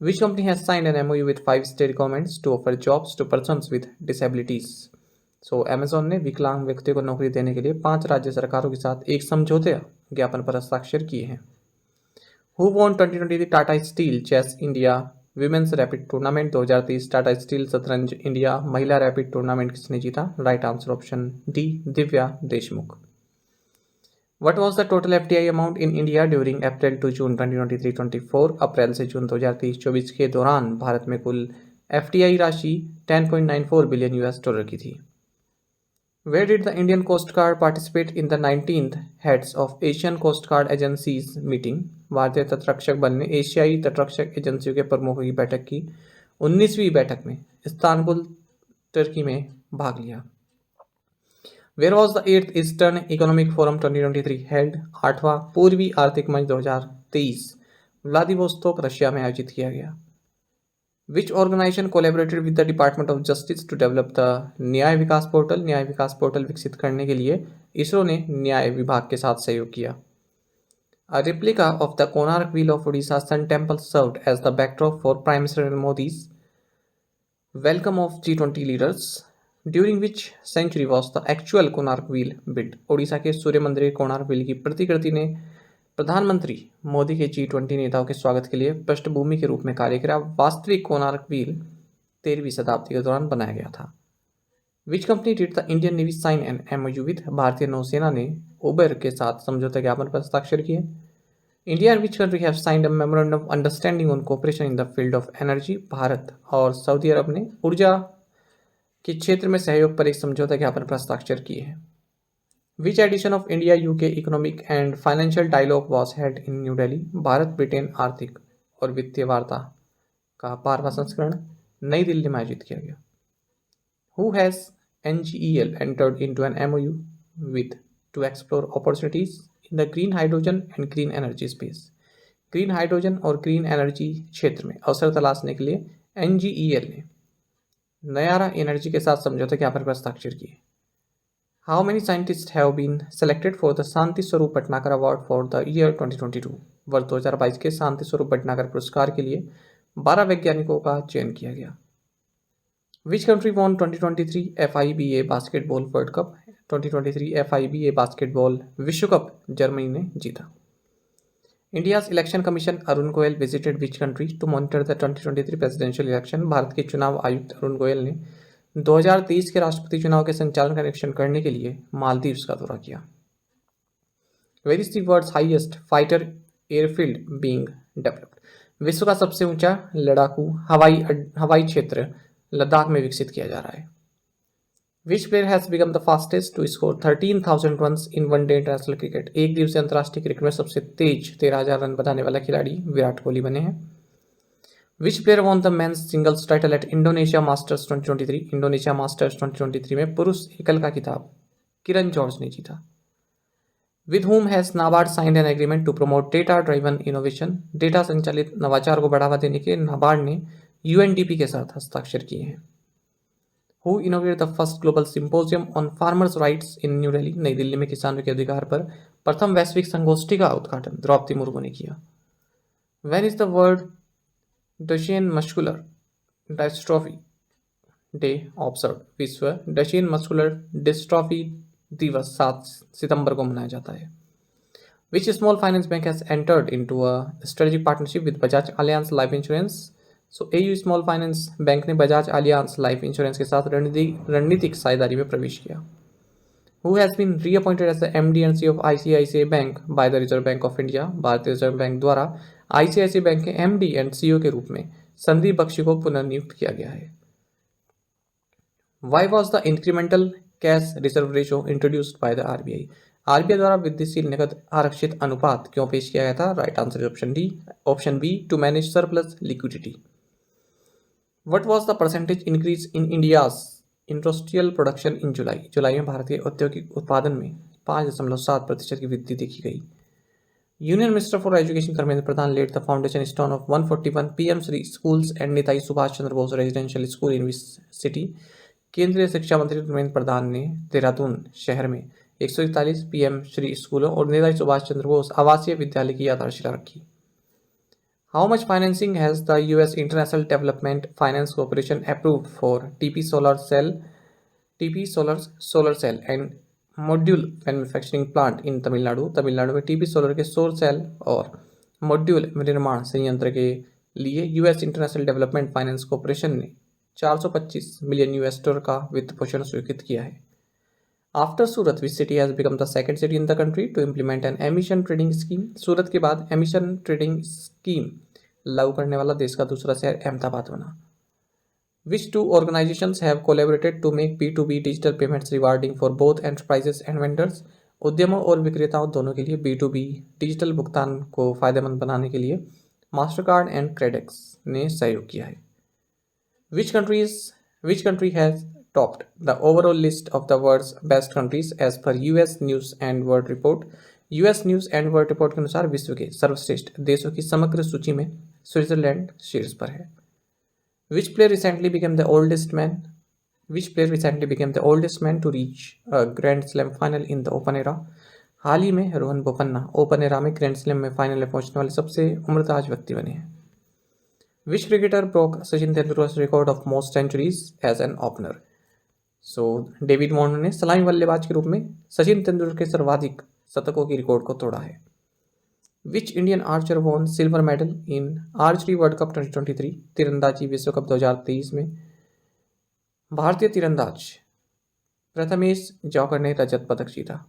Which company has signed an MOU with 5 state governments to offer jobs to persons with disabilities? So Amazon ने विकलांग व्यक्तियों को नौकरी देने के लिए 5 राज्य सरकारों के साथ एक समझौते ज्ञापन पर हस्ताक्षर किए हैं। Who won 2023 Tata Steel chess India women's rapid tournament 2023? Tata Steel शतरंज इंडिया महिला रैपिड टूर्नामेंट किसने जीता? Right answer option D, Divya Deshmukh. What was the total FDI amount in India during April to June 2023-24? अप्रैल से जून 2023-24 के दौरान भारत में कुल FDI राशि 10.94 बिलियन US डॉलर की थी। Where did the Indian Coast Guard participate in the 19th Heads of Asian Coast Guard Agencies meeting? भारतीय तटरक्षक बल ने एशियाई तटरक्षक एजेंसियों के प्रमुखों की बैठक की 19वीं बैठक में इस्तांबुल तुर्की में भाग लिया। Where was the 8th Eastern Economic Forum 2023 held? 8वां पूर्वी आर्थिक मंच 2023 व्लादिवोस्तोक रशिया में आयोजित किया गया। Which organization collaborated with the Department of Justice to develop the न्याय विकास पोर्टल? न्याय विकास पोर्टल विकसित करने के लिए इसरो ने न्याय विभाग के साथ सहयोग किया। A replica of the Konark Wheel of Odisha Sun Temple served as the backdrop for Prime Minister Modi's welcome of G20 leaders. During which century was the actual Konark Wheel built? Odisha के सूर्य मंदिर Konark wheel की प्रतिकृति ने प्रधानमंत्री मोदी के G20 नेताओं के स्वागत के लिए पृष्ठभूमि के रूप में कार्य किया। वास्तविक कोणार्क व्हील 13वीं शताब्दी के दौरान बनाया गया था। Which company did the Indian Navy sign an MOU with? भारतीय नौसेना ने उबर के साथ समझौता ज्ञापन पर हस्ताक्षर किए। India and which country have signed a memorandum of understanding on cooperation in the field of energy? Bharat और सऊदी अरब ने ऊर्जा के क्षेत्र में सहयोग पर एक समझौता ज्ञापन पर हस्ताक्षर किए हैं। Which edition of India UK economic and financial dialogue was held in New Delhi? भारत ब्रिटेन आर्थिक और वित्तीय वार्ता का 12वां संस्करण नई दिल्ली में आयोजित किया गया। Who has NGEL entered into an MOU with to explore opportunities in the green hydrogen and green energy space? Green hydrogen और ग्रीन एनर्जी क्षेत्र में अवसर तलाशने के लिए NGEL ने नयारा एनर्जी के साथ समझौते ज्ञापन पर हस्ताक्षर किए। How many scientist have been selected for the Shanti Swarup Bhatnagar award for the year 2022? वर्ष 2022 के शांति स्वरूप भटनागर पुरस्कार के लिए 12 वैज्ञानिकों का चयन किया गया। Which country won 2023 FIBA basketball world cup? 2023 FIBA basketball विश्व कप जर्मनी ने जीता। India's election commission Arun Goyal visited which country to monitor the 2023 presidential election? भारत के चुनाव आयुक्त अरुण गोयल ने 2023 के राष्ट्रपति चुनाव के संचालन का निरीक्षण करने के लिए मालदीव्स का दौरा किया। Where is the world's highest fighter airfield being developed? विश्व का सबसे ऊंचा लड़ाकू हवाई क्षेत्र लद्दाख में विकसित किया जा रहा है। Which player has become the fastest to score 13,000 runs in one day international cricket? एक दिवसीय अंतर्राष्ट्रीय क्रिकेट में सबसे तेज 13,000 रन बनाने वाला खिलाड़ी विराट कोहली बने हैं। विच player won the men's singles title at Indonesia masters 2023? Indonesia masters 2023 में पुरुष एकल का खिताब किरण जॉर्ज ने जीता। With whom has NABARD signed an agreement to promote data driven innovation? Data संचालित नवाचार को बढ़ावा देने के नाबार्ड ने UNDP के साथ हस्ताक्षर किए हैं। Who inaugurated the first global symposium on farmers' rights in New Delhi? नई दिल्ली में किसानों के अधिकार पर प्रथम वैश्विक संगोष्ठी का उद्घाटन द्रौपदी मुर्मू ने किया। When is the word Duchenne muscular dystrophy day observe, विश्व डचेन मस्कुलर डिस्ट्रॉफी दिवस 7 सितंबर को मनाया जाता है। Which small finance bank has entered into a strategic partnership with Bajaj Allianz Life Insurance? So AU small finance bank ने Bajaj alliance life insurance के साथ रणनीतिक साझेदारी में प्रवेश किया। Who has been reappointed as the MD and CEO of ICICI Bank by the Reserve Bank of India? भारतीय reserve bank द्वारा ICICI बैंक के MD एंड CEO के रूप में संदीप बख्शी को पुनर्नियुक्त किया गया है। Why was the incremental cash reserve ratio introduced by the RBI? RBI द्वारा वृद्धिशील नकद आरक्षित अनुपात क्यों पेश किया गया था? Right answer is option D, option B, to manage surplus liquidity. What was the percentage increase in India's industrial production in July? जुलाई में भारतीय औद्योगिक उत्पादन में 5.7% की वृद्धि देखी गई। Union minister for education Dharmendra Pradhan led the foundation stone of 141 PM Shri schools and Netaji Subhash Chandra Bose residential school in which city? केंद्रीय शिक्षा मंत्री धर्मेंद्र प्रधान ने देहरादून शहर में 141 पीएम श्री स्कूलों और नेताजी सुभाष चंद्र बोस आवासीय विद्यालय की आधारशिला रखी। How much financing has the US international development finance corporation approved for TP solar cell and module manufacturing plant in Tamil Nadu? Tamil Nadu में टीपी सोलर के सौर सेल और मॉड्यूल निर्माण संयंत्र के लिए US international development finance corporation ने 425 मिलियन यूएस डॉलर का वित्त पोषण स्वीकृत किया है। After Surat, which city has become the second city in the country to implement an emission trading scheme? सूरत के बाद emission trading scheme लागू करने वाला देश का दूसरा शहर अहमदाबाद बना। Which two organizations have collaborated to make B2B digital payments rewarding for both enterprises and vendors? उद्यमों और विक्रेताओं दोनों के लिए B2B डिजिटल भुगतान को फायदेमंद बनाने के लिए मास्टरकार्ड एंड क्रेडेक्स ने सहयोग किया है। Which country has topped the overall list of the world's best countries as per US News and World Report? US News and World Report के अनुसार विश्व के सर्वश्रेष्ठ देशों की समग्र सूची में स्विट्जरलैंड शीर्ष पर है। Which player recently became the oldest man to reach a Grand Slam final in the Open era? हाल ही में रोहन बोपन्ना ओपन एरा में ग्रैंड स्लैम में फाइनल में पहुंचने वाले सबसे उम्रदराज व्यक्ति बने हैं। Which cricketer broke Sachin Tendulkar's record of most centuries as an opener? So David Warner ने सलामी बल्लेबाज के रूप में सचिन तेंदुलकर के सर्वाधिक शतकों की रिकॉर्ड को तोड़ा है। Which Indian archer won silver medal in archery world cup 2023? तीरंदाजी विश्व कप 2023 में भारतीय तीरंदाज प्रथमेश जॉकर ने रजत पदक जीता।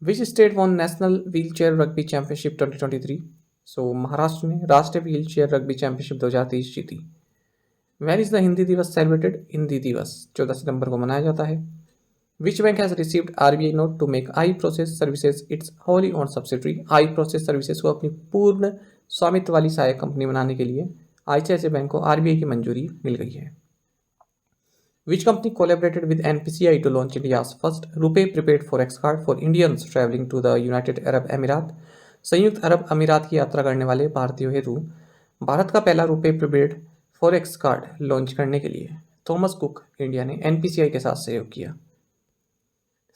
Which state won national wheelchair rugby championship 2023? So Maharashtra ने राष्ट्रीय व्हील चेयर रग्बी चैंपियनशिप 2023 जीती। When is the हिंदी दिवस सेलिब्रेटेड? हिंदी दिवस 14 सितंबर को मनाया जाता है। Which bank has received RBI note to make iProcess Services its wholly owned subsidiary? iProcess Services को अपनी पूर्ण स्वामित्व वाली सहायक कंपनी बनाने के लिए ICICI बैंक को RBI की मंजूरी मिल गई है। Which company collaborated with NPCI to launch India's first RuPay prepaid forex card for Indians traveling to the United Arab Emirates? संयुक्त अरब अमीरात की यात्रा करने वाले भारतीयों हेतु भारत का पहला RuPay prepaid forex card launch करने के लिए थॉमस कुक इंडिया ने एनपीसीआई के साथ सहयोग किया।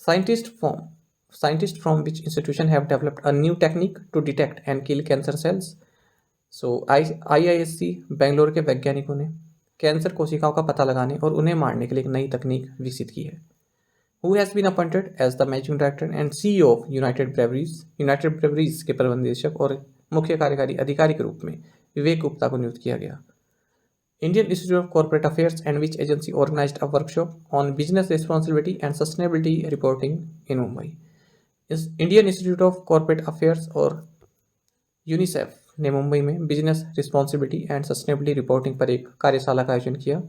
Scientist from which institution have developed a new technique to detect and kill cancer cells? So IISc Bangalore के वैज्ञानिकों ने कैंसर कोशिकाओं का पता लगाने और उन्हें मारने के लिए एक नई तकनीक विकसित की है। Who has been appointed as the managing director and CEO of United Breweries के प्रबंध निदेशक और मुख्य कार्यकारी अधिकारी के रूप में विवेक गुप्ता को नियुक्त किया गया। Indian Institute of Corporate Affairs and which agency organized a workshop on business responsibility and sustainability reporting in Mumbai? Indian Institute of Corporate Affairs और यूनिसेफ ने मुंबई में business responsibility and sustainability reporting पर एक कार्यशाला का आयोजन किया।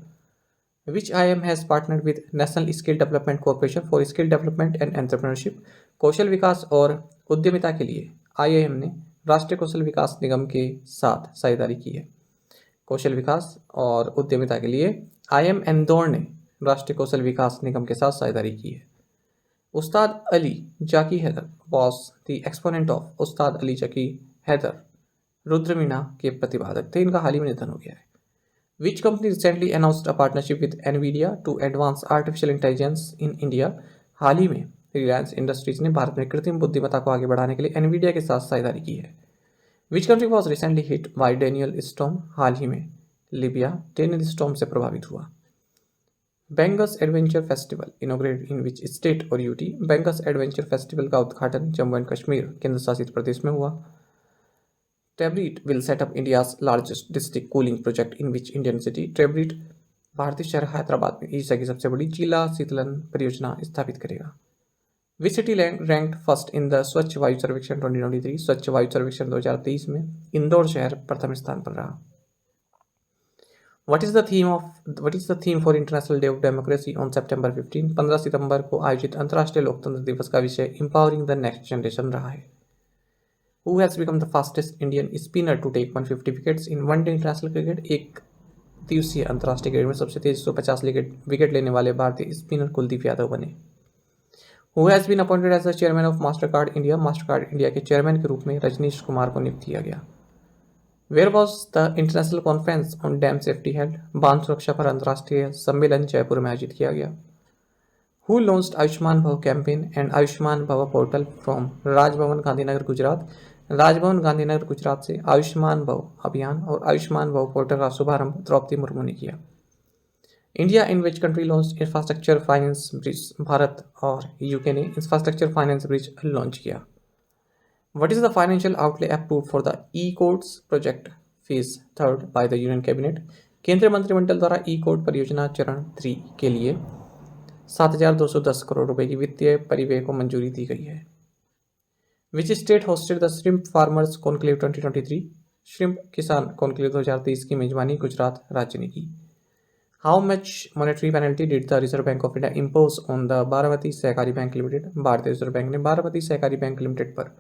Which IIM has partnered with National Skill Development Corporation for Skill Development and Entrepreneurship? कौशल विकास और उद्यमिता के लिए IIM ने राष्ट्रीय कौशल विकास निगम के साथ साझेदारी की है। कौशल विकास और उद्यमिता के लिए IIM इंदौर ने राष्ट्रीय कौशल विकास निगम के साथ साझेदारी की है। Ustad Ali Zaki Haider was the exponent of Ustad Ali Zaki Haider रुद्रमीना के प्रतिपादक थे। इनका हाल ही में निधन हो गया है। Which company recently announced a partnership with Nvidia to advance artificial intelligence in India? हाल ही में रिलायंस इंडस्ट्रीज ने भारत में कृत्रिम बुद्धिमत्ता को आगे बढ़ाने के लिए एनवीडिया के साथ साझेदारी की है। Which country was recently hit by Daniel storm? हाल ही में लीबिया डेनियल स्टॉर्म से प्रभावित हुआ। Bangus adventure festival inaugurated in which state और यूटी? बेंगस एडवेंचर फेस्टिवल का उद्घाटन जम्मू एंड कश्मीर केंद्र शासित प्रदेश में हुआ। Tabreed will set up India's largest district cooling project in which Indian city? Tabreed भारतीय शहर हैदराबाद में एशिया की सबसे बड़ी जिला शीतलन परियोजना स्थापित करेगा। Which city ranked first in the स्वच्छ वायु सर्वेक्षण 2023? स्वच्छ वायु सर्वेक्षण 2023 में इंदौर शहर प्रथम स्थान पर रहा। What is the theme for International Day of Democracy on September 15? 15 सितंबर को आयोजित अंतर्राष्ट्रीय लोकतंत्र दिवस का विषय Empowering the Next Generation रहा है। Who has become the fastest Indian spinner to take 150 wickets in one-day international cricket? एक दिवसीय अंतर्राष्ट्रीय क्रिकेट में सबसे तेज 150 विकेट लेने वाले भारतीय स्पिनर कुलदीप यादव बने। Who has been appointed as the chairman of Mastercard India? Mastercard India के चेयरमैन के रूप में रजनीश कुमार को नियुक्त किया गया। Where was the International Conference on Dam Safety held? बांध सुरक्षा पर अंतर्राष्ट्रीय सम्मेलन जयपुर में आयोजित किया गया। Who launched आयुष्मान भव कैंपेन एंड आयुष्मान भव पोर्टल फ्रॉम? राजभवन गांधीनगर गुजरात। राजभवन गांधीनगर गुजरात से आयुष्मान भव अभियान और आयुष्मान भव पोर्टल का शुभारंभ द्रौपदी मुर्मू ने किया। India in which country launch infrastructure finance bridge? Bharat और यूके ने इंफ्रास्ट्रक्चर फाइनेंस ब्रिज लॉन्च किया। What is the financial outlay approved for the E-Codes project phase 3rd by the Union Cabinet? केंद्रीय मंत्रिमंडल द्वारा E-Code परियोजना चरण 3 के लिए 7,210 करोड़ रुपए की वित्तीय परिव्यय को मंजूरी दी गई है। Which state hosted the Shrimp Farmers Conclave 2023? Shrimp किसान कॉन्क्लेव 2023 की मेजबानी गुजरात राज्य ने की। How much monetary penalty did the Reserve Bank of India impose on the Baramati सहकारी बैंक लिमिटेड? भारतीय रिजर्व बैंक ने बारामती सहकारी बैंक लिमिटेड पर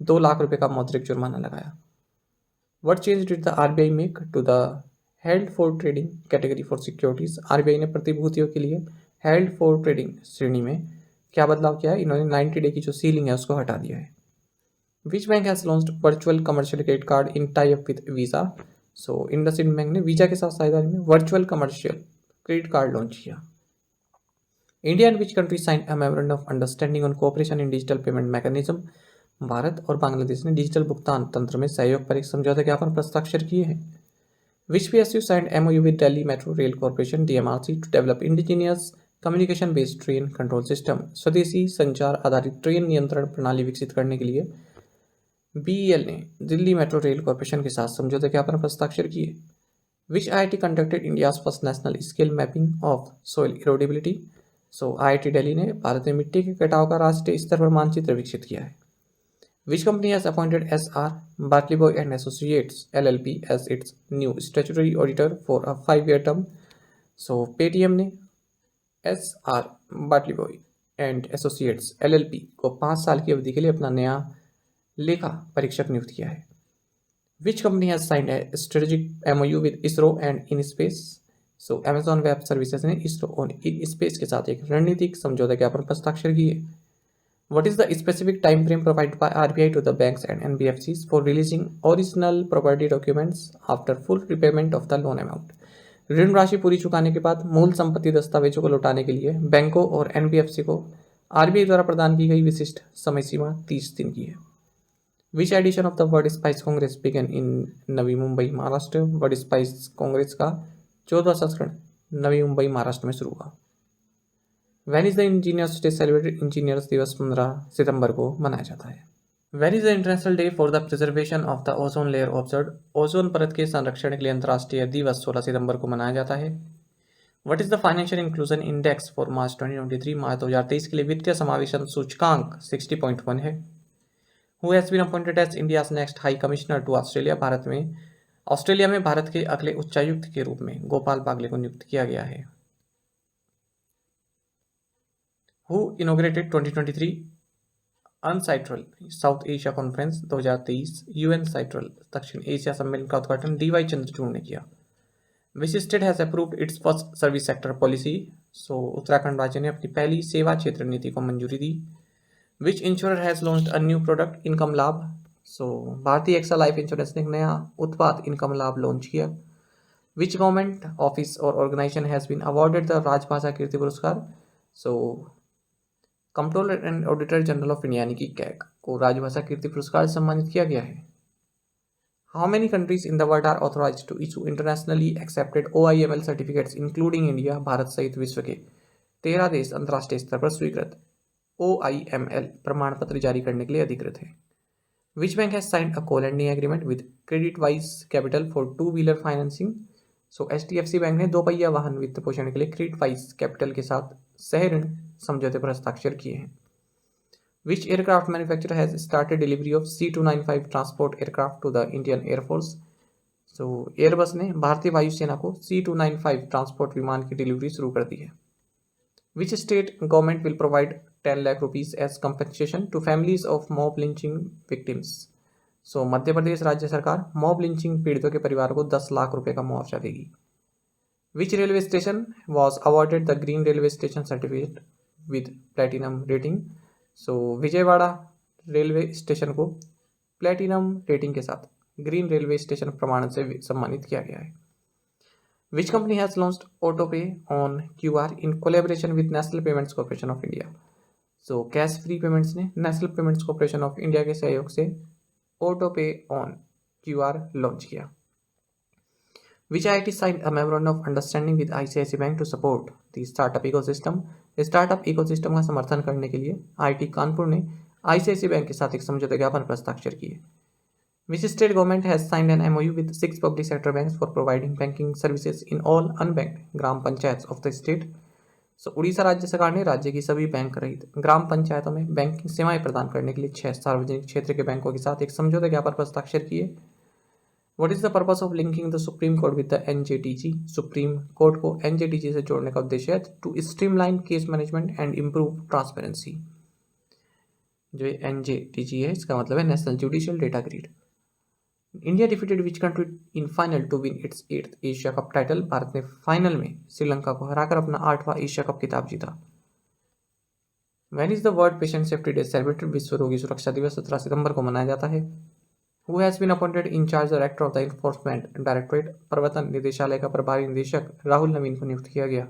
2 लाख रुपए का मौद्रिक जुर्माना लगाया। What change did the RBI make to the held for trading category for securities? RBI ने प्रतिभूतियों के लिए held for trading श्रेणी में क्या बदलाव किया है? इन्होंने 90 डे की जो सीलिंग है उसको हटा दिया है। Which bank has launched virtual commercial credit card in tie-up with Visa? So IndusInd bank ने वीजा के साथ साझेदारी में virtual commercial credit card launch किया। India and which country signed a memorandum of understanding on cooperation in digital payment mechanism? Bharat और बांग्लादेश ने digital भुगतान तंत्र में सहयोग पर एक समझौता ज्ञापन पर हस्ताक्षर किए हैं। Which PSU signed MOU with Delhi metro rail corporation DMRC to develop indigenous communication based train control system? स्वदेशी संचार आधारित ट्रेन नियंत्रण प्रणाली विकसित करने के लिए BEL ने दिल्ली मेट्रो रेल कॉर्पोरेशन के साथ समझौता ज्ञापन पर हस्ताक्षर किए। Which IIT conducted India's first national scale mapping of soil erodibility? IIT Delhi ने भारत में मिट्टी के कटाव का राष्ट्रीय स्तर पर मानचित्र विकसित किया है। Which company has appointed SR Bartley and Associates LLP as its new statutory auditor for a 5-year term? Paytm ने SR Bartley and Associates LLP को 5 साल की अवधि के लिए अपना नया लेखा परीक्षक नियुक्त किया है। Which company has signed a strategic MOU with ISRO and InSpace? Amazon Web Services ने ISRO और InSpace के साथ एक रणनीतिक समझौता ज्ञापन पर हस्ताक्षर किए। What is the specific time frame provided by RBI to the banks and NBFCs for releasing original property documents after full repayment of the loan amount? ऋण राशि पूरी चुकाने के बाद मूल संपत्ति दस्तावेजों को लौटाने के लिए बैंकों और NBFC को RBI द्वारा प्रदान की गई विशिष्ट समय सीमा 30 दिन की है। Which edition of the World Spice Congress began in Navi Mumbai Maharashtra? World spice Congress का 14वां संस्करण नवी मुंबई महाराष्ट्र में शुरू हुआ। When is the Engineers Day celebrated? Engineers दिवस 15 सितंबर को मनाया जाता है। When is the International Day for the Preservation of the Ozone Layer observed? Ozone परत के संरक्षण के लिए अंतर्राष्ट्रीय दिवस 16 सितंबर को मनाया जाता है। What is the Financial Inclusion Index for March 2023? मार्च 2023 के लिए वित्तीय समावेशन सूचकांक 60.1 है। Who has been appointed as India's next High Commissioner to Australia? Australia में भारत के अगले उच्चायुक्त के रूप में गोपाल बागले को नियुक्त किया गया है। Who inaugurated 2023 UNCITRAL south Asia conference 2023? UNCITRAL दक्षिण एशिया सम्मेलन का उद्घाटन DY चंद्रचूड़ ने किया। Which state has approved its first service sector policy? Uttarakhand राज्य ने अपनी पहली सेवा क्षेत्र नीति को मंजूरी दी। Which insurer has launched a new product income लाभ? भारतीय एक्सा लाइफ इंश्योरेंस ने एक नया उत्पाद इनकम लाभ लॉन्च किया। Which गवर्नमेंट ऑफिस और organization has been awarded the Rajbhasha Kirti Puraskar? Controller and auditor general of India यानी कि कैग को राजभाषा कीर्ति पुरस्कार से सम्मानित किया गया है। How many countries in the world are authorized to issue internationally accepted OIML certificates including India? Bharat सहित विश्व के 13 देश अंतर्राष्ट्रीय स्तर पर स्वीकृत OIML प्रमाण पत्र जारी करने के लिए अधिकृत हैं। Which bank has signed a co-lending agreement with Creditwise Capital for two-wheeler financing? So HDFC bank ने दोपहिया वाहन वित्त पोषण के लिए Creditwise Capital के साथ सह ऋण समझौते पर हस्ताक्षर किए हैं। Which aircraft manufacturer has started delivery of C295 transport aircraft to the Indian Air Force? So Airbus ने भारतीय वायुसेना को C295 ट्रांसपोर्ट विमान की डिलीवरी शुरू कर दी है। Which state government will provide 10 lakh rupees as compensation to families of mob lynching victims? So Madhya Pradesh राज्य सरकार मॉब लिंचिंग पीड़ितों के परिवार को 10 लाख रुपए का मुआवजा देगी। Which railway station was awarded the Green Railway Station certificate with platinum rating? So Vijayawada railway station को प्लेटिनम रेटिंग के साथ ग्रीन रेलवे स्टेशन प्रमाण से सम्मानित किया गया है। Which company has launched AutoPay on QR in collaboration with National Payments Corporation of India? So cash free payments ने National Payments Corporation of India के सहयोग से AutoPay on QR लॉन्च किया। Which IIT signed a memorandum of understanding with ICICI Bank to support the startup ecosystem? Startup ecosystem का समर्थन करने के लिए IIT कानपुर ने ICICI बैंक के साथ एक समझौता ज्ञापन पर हस्ताक्षर किए। Which state government has signed an MOU with 6 public sector banks for providing banking services in all unbanked gram panchayat of the state? So Orissa राज्य सरकार ने राज्य की सभी बैंक रहित ग्राम पंचायतों में बैंकिंग सेवाएं प्रदान करने के लिए 6 सार्वजनिक क्षेत्र के बैंकों के साथ एक समझौता ज्ञापन पर हस्ताक्षर किए। What is the purpose of linking the Supreme Court with the NJTG? Supreme court को NJTG से जोड़ने का उद्देश्य है to streamline case management and improve transparency. जो NJTG है इसका मतलब है national judicial data grid. India defeated which country in final to win its 8th Asia cup title? भारत ने फाइनल में श्रीलंका को हराकर अपना 8वां एशिया कप खिताब जीता। When is the world patient safety day celebrated? विश्व रोगी सुरक्षा दिवस 17 सितंबर को मनाया जाता है। Who has been appointed in charge director of the enforcement directorate? प्रवर्तन निदेशालय का प्रभारी निदेशक राहुल नवीन को नियुक्त किया गया।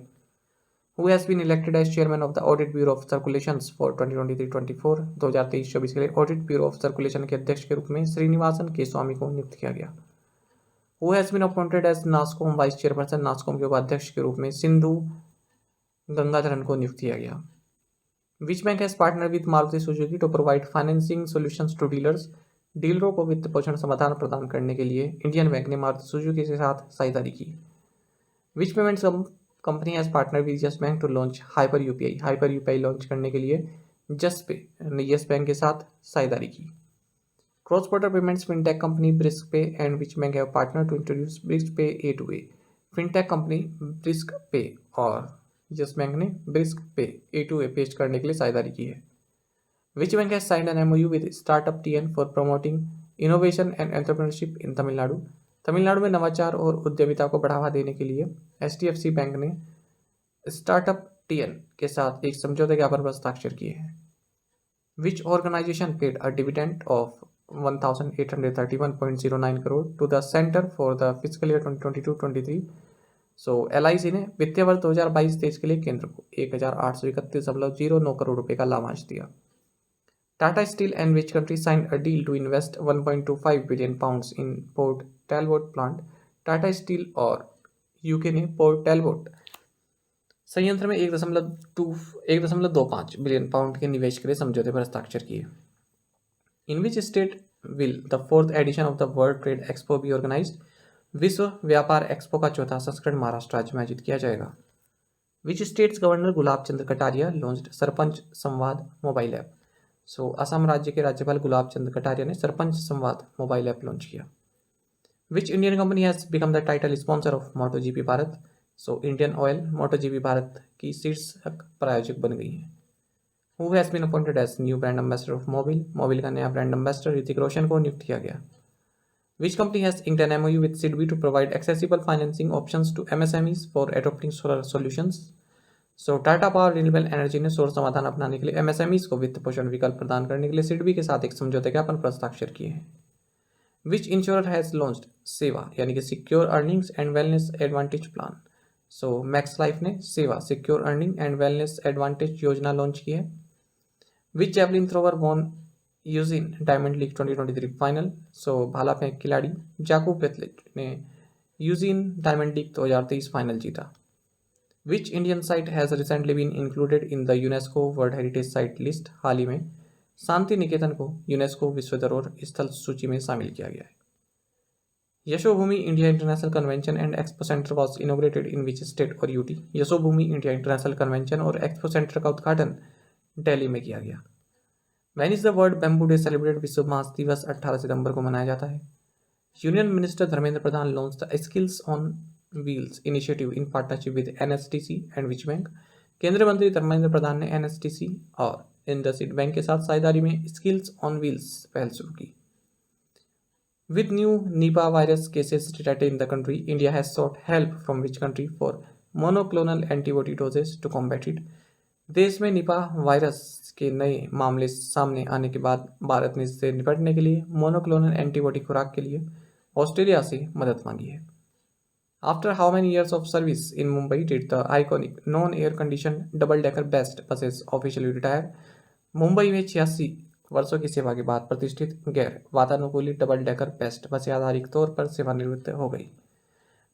Who has been elected as chairman of the audit bureau of circulations for 2023-24? 2023-24 के लिए ऑडिट ब्यूरो ऑफ सर्कुलेशन के अध्यक्ष के रूप में श्रीनिवासन के स्वामी को नियुक्त किया गया। Who has been appointed as NASSCOM vice chairperson? NASSCOM के उपाध्यक्ष के रूप में सिंधु गंगाधरन को नियुक्त किया गया। Which bank has partnered with Maruti Suzuki to provide financing solutions to dealers? डीलरों को वित्त पोषण समाधान प्रदान करने के लिए इंडियन बैंक ने मारुति सुजुकी के साथ साझेदारी की। Which payments company has partner with Yes Bank to launch hyper UPI? Hyper UPI launch करने के लिए जस्ट पे ने यस बैंक के साथ साझेदारी की। Cross border payments fintech company Brisk Pay and which bank have partner to introduce Brisk Pay A2A? Fintech company Brisk पे और यस बैंक ने ब्रिस्क पे A2A पेश करने के लिए साझेदारी की है। Which bank has signed an MOU with Startup TN for promoting innovation and entrepreneurship in Tamil Nadu? Tamil Nadu में नवाचार और उद्यमिता को बढ़ावा देने के लिए HDFC बैंक ने स्टार्टअप TN के साथ एक समझौता ज्ञापन पर हस्ताक्षर किए हैं। Which organization paid a dividend of 1,831.09 crore to the Center for the Fiscal Year 2022-23? So LIC ने वित्तीय वर्ष 2022-23 के लिए केंद्र को 1,831.09 करोड़ रुपए का लाभांश दिया। Tata Steel and which country signed a deal to invest 1.25 billion pounds in Port Talbot plant? Tata steel और यूके ने पोर्ट टेलबोट संयंत्र में 1.25 बिलियन पाउंड के निवेश के लिए समझौते पर हस्ताक्षर किए। In which state will the 4th edition of the World Trade Expo be organised? विश्व व्यापार एक्सपो का 4था संस्करण महाराष्ट्र राज्य में आयोजित किया जाएगा। Which states governor gulab Chandra Kataria launched sarpanch संवाद मोबाइल ऐप? सो असम राज्य के राज्यपाल गुलाब चंद कटारिया ने सरपंच संवाद मोबाइल ऐप लॉन्च किया। Which Indian company has become the title sponsor of MotoGP Bharat? So Indian Oil MotoGP Bharat की शीर्षक प्रायोजक बन गई है। Who has been appointed as new brand ambassador of Mobil? Mobil का नया ब्रांड एम्बेसडर ऋतिक रोशन को नियुक्त किया गया। विच company has inked an MOU with SIDBI to provide accessible financing options to MSMEs for adopting solar solutions? So Tata power renewable energy ने सौर समाधान अपनाने के लिए MSMEs को वित्त पोषण विकल्प प्रदान करने के लिए सिडबी के साथ एक समझौते ज्ञापन पर हस्ताक्षर किए हैं। विच इंश्योरर हैज लॉन्च्ड सेवा यानी कि secure earnings and wellness advantage plan? So Max Life ने सेवा secure earning and wellness advantage योजना लॉन्च की है। Which javelin thrower won Eugene Diamond League 2023 final. So भाला फेंक खिलाड़ी जाकूब पेतलिच ने यूजिन डायमंड लीग 2023 फाइनल जीता। Which Indian site has recently been included in the UNESCO world heritage site list. हाल ही में शांति निकेतन को यूनेस्को विश्व धरोहर स्थल सूची में शामिल किया गया है। Yashobhoomi India International Convention and Expo Centre was inaugurated in which state और UT. Yashobhoomi India International Convention और एक्सपो सेंटर का उद्घाटन दिल्ली में किया गया। When is the World Bamboo Day celebrate. विश्व बांस दिवस 18 सितंबर को मनाया जाता है। Union minister Dharmendra Pradhan launch the skills on wheels initiative in partnership with NSTC and which bank. केंद्रीय मंत्री धर्मेंद्र प्रधान ने एनएसटीसी और इंडसइंड बैंक के साथ साझेदारी में स्किल्स ऑन व्हील्स पहल शुरू की। With new Nipah virus cases detected in the country, India has sought help from which country for monoclonal antibody doses to combat it। देश में निपा वायरस के नए मामले सामने आने के बाद भारत ने इससे निपटने के लिए मोनोक्लोनल एंटीबॉडी खुराक के लिए ऑस्ट्रेलिया से मदद मांगी है। After how many years of service in Mumbai did the iconic non-air conditioned double-decker best buses officially retire? Mumbai में 86 वर्षों की सेवा के बाद प्रतिष्ठित गैर वातानुकूलित डबल डेकर बेस्ट बसें आधारिक तौर पर सेवानिवृत्त हो गई।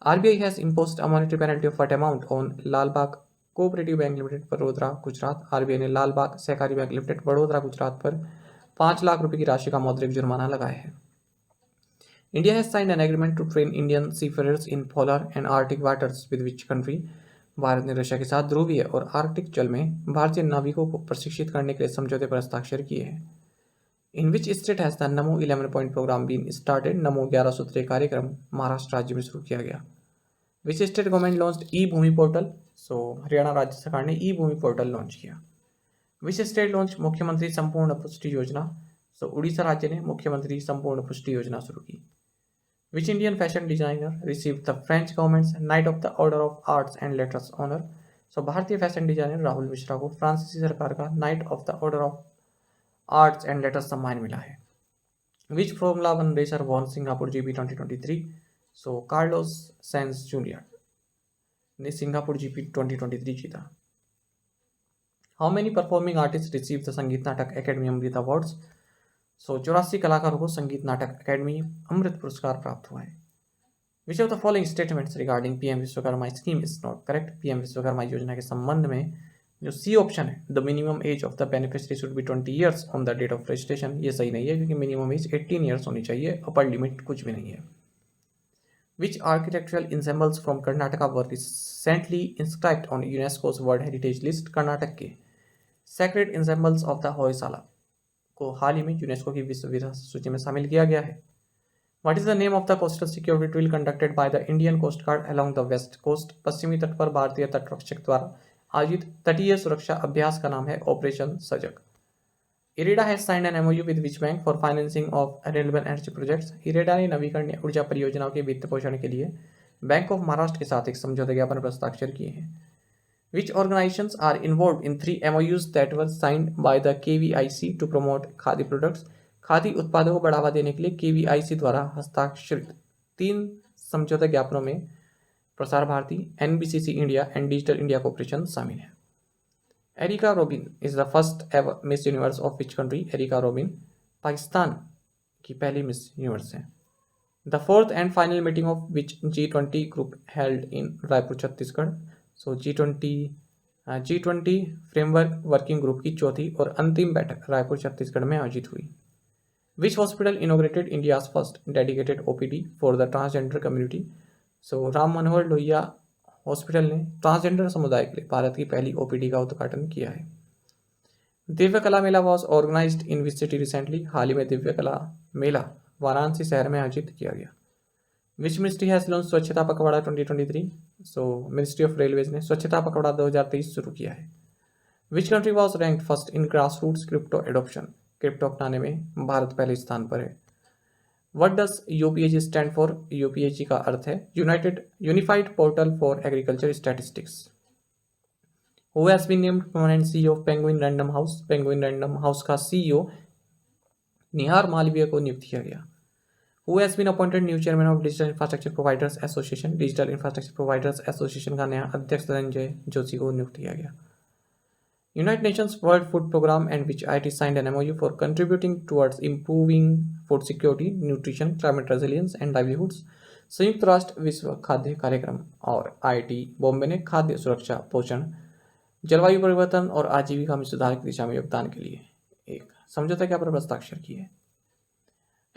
RBI has imposed a monetary penalty of what amount on Lalbaug Cooperative Bank Limited Vadodara Gujarat. RBI ने लालबाग सहकारी बैंक लिमिटेड वडोदरा गुजरात पर 5 लाख रुपए की राशि का मौद्रिक जुर्माना लगाया है। India has signed an agreement to train Indian seafarers in polar and Arctic waters with which country. Bharat ने रशिया के साथ ध्रुवीय और आर्कटिक जल में भारतीय नाविकों को प्रशिक्षित करने के लिए समझौते पर हस्ताक्षर किए हैं। इन which state has the NaMo 11 point programme been started. नमो 11 सूत्रीय कार्यक्रम महाराष्ट्र राज्य में शुरू किया गया। Which state government launched e Bhoomi portal. So Haryana राज्य सरकार ने ई भूमि पोर्टल लॉन्च किया। विच स्टेट लॉन्च मुख्यमंत्री संपूर्ण पुष्टि योजना। सो उड़ीसा राज्य ने मुख्यमंत्री संपूर्ण पुष्टि योजना शुरू की। Which Indian fashion designer receive the French government's knight of the order of arts and letters honour. So भारतीय फैशन डिजाइनर राहुल मिश्रा को फ्रांसीसी सरकार का knight of the order of arts and letters सम्मान मिला है। Which formula 1 racer won Singapore GP 2023। So Carlos Sainz junior ने Singapore GP 2023 जीता। How many performing artist receive the Sangeet Natak academy Amrit awards. सो 84 कलाकारों को संगीत नाटक अकेडमी अमृत पुरस्कार प्राप्त हुआ है। Which of the following statements regarding PM Vishwakarma scheme is not correct. PM Vishwakarma योजना के संबंध में जो सी ऑप्शन है the minimum age of the beneficiary should be 20 years on the date of registration, ये सही नहीं है क्योंकि मिनिमम एज 18 ईयर्स होनी चाहिए, अपर लिमिट कुछ भी नहीं है। Which architectural ensembles from Karnataka were recently inscribed on UNESCO's world heritage list. Karnataka के sacred ensembles of the Hoysala को हाल ही में यूनेस्को की विश्व विरासत सूची में शामिल किया गया है। What is the name of the coastal security drill conducted by the Indian Coast Guard along the west coast. पश्चिमी तट पर भारतीय तटरक्षक द्वारा आयोजित तटीय सुरक्षा अभ्यास का नाम है ऑपरेशन सजग। IREDA has signed an MOU with which bank for financing of renewable energy projects. IREDA ने नवीकरणीय ऊर्जा परियोजनाओं के वित्त पोषण के लिए बैंक ऑफ महाराष्ट्र के साथ एक समझौता ज्ञापन पर हस्ताक्षर किए हैं। Which organizations are involved in 3 MOUs that were signed by the KVIC to promote khadi products। Khadi उत्पादों को बढ़ावा देने के लिए KVIC द्वारा हस्ताक्षरित 3 समझौता ज्ञापनों में Prasar Bharati, NBCC India and Digital India Corporation शामिल है। Erica Robin is the first ever Miss Universe of which country. Erica Robin Pakistan की पहली मिस यूनिवर्स है। The fourth and final meeting of which G20 group held in Raipur Chhattisgarh. So G20 framework working group की चौथी और अंतिम बैठक रायपुर छत्तीसगढ़ में आयोजित हुई। Which hospital inaugurated India's first dedicated OPD for the transgender community. So Ram Manohar Lohia hospital ने ट्रांसजेंडर समुदाय के लिए भारत की पहली OPD का उद्घाटन किया है। Divya Kala Mela was organised in which city recently. हाल ही में दिव्य कला मेला वाराणसी शहर में आयोजित किया गया। विच मिनिस्ट्री हैज लॉन्च स्वच्छता पखवाड़ा 2023। सो मिनिस्ट्री ऑफ रेलवेज ने स्वच्छता पखवाड़ा 2023 शुरू किया है। Which country was ranked first in grass roots crypto adoption. Crypto अपनाने में भारत पहले स्थान पर है। What does UPAG stand for. UPAG का अर्थ है unified portal for agriculture statistics. Who has been named permanent CEO of Penguin Random House. Penguin Random House का CEO निहार मालवीय को नियुक्त किया गया। Who has been appointed new chairman of Digital Infrastructure Providers Association। Digital infrastructure providers association का नया अध्यक्ष धनंजय जोशी को नियुक्त किया गया। United Nations World Food Programme and which IT signed an MOU for contributing towards improving food security, nutrition, climate resilience and livelihoods. संयुक्त राष्ट्र विश्व खाद्य कार्यक्रम और आईआईटी बॉम्बे ने खाद्य सुरक्षा, पोषण, जलवायु परिवर्तन और आजीविका में सुधार की दिशा में योगदान के लिए एक समझौता ज्ञापन पर हस्ताक्षर किए।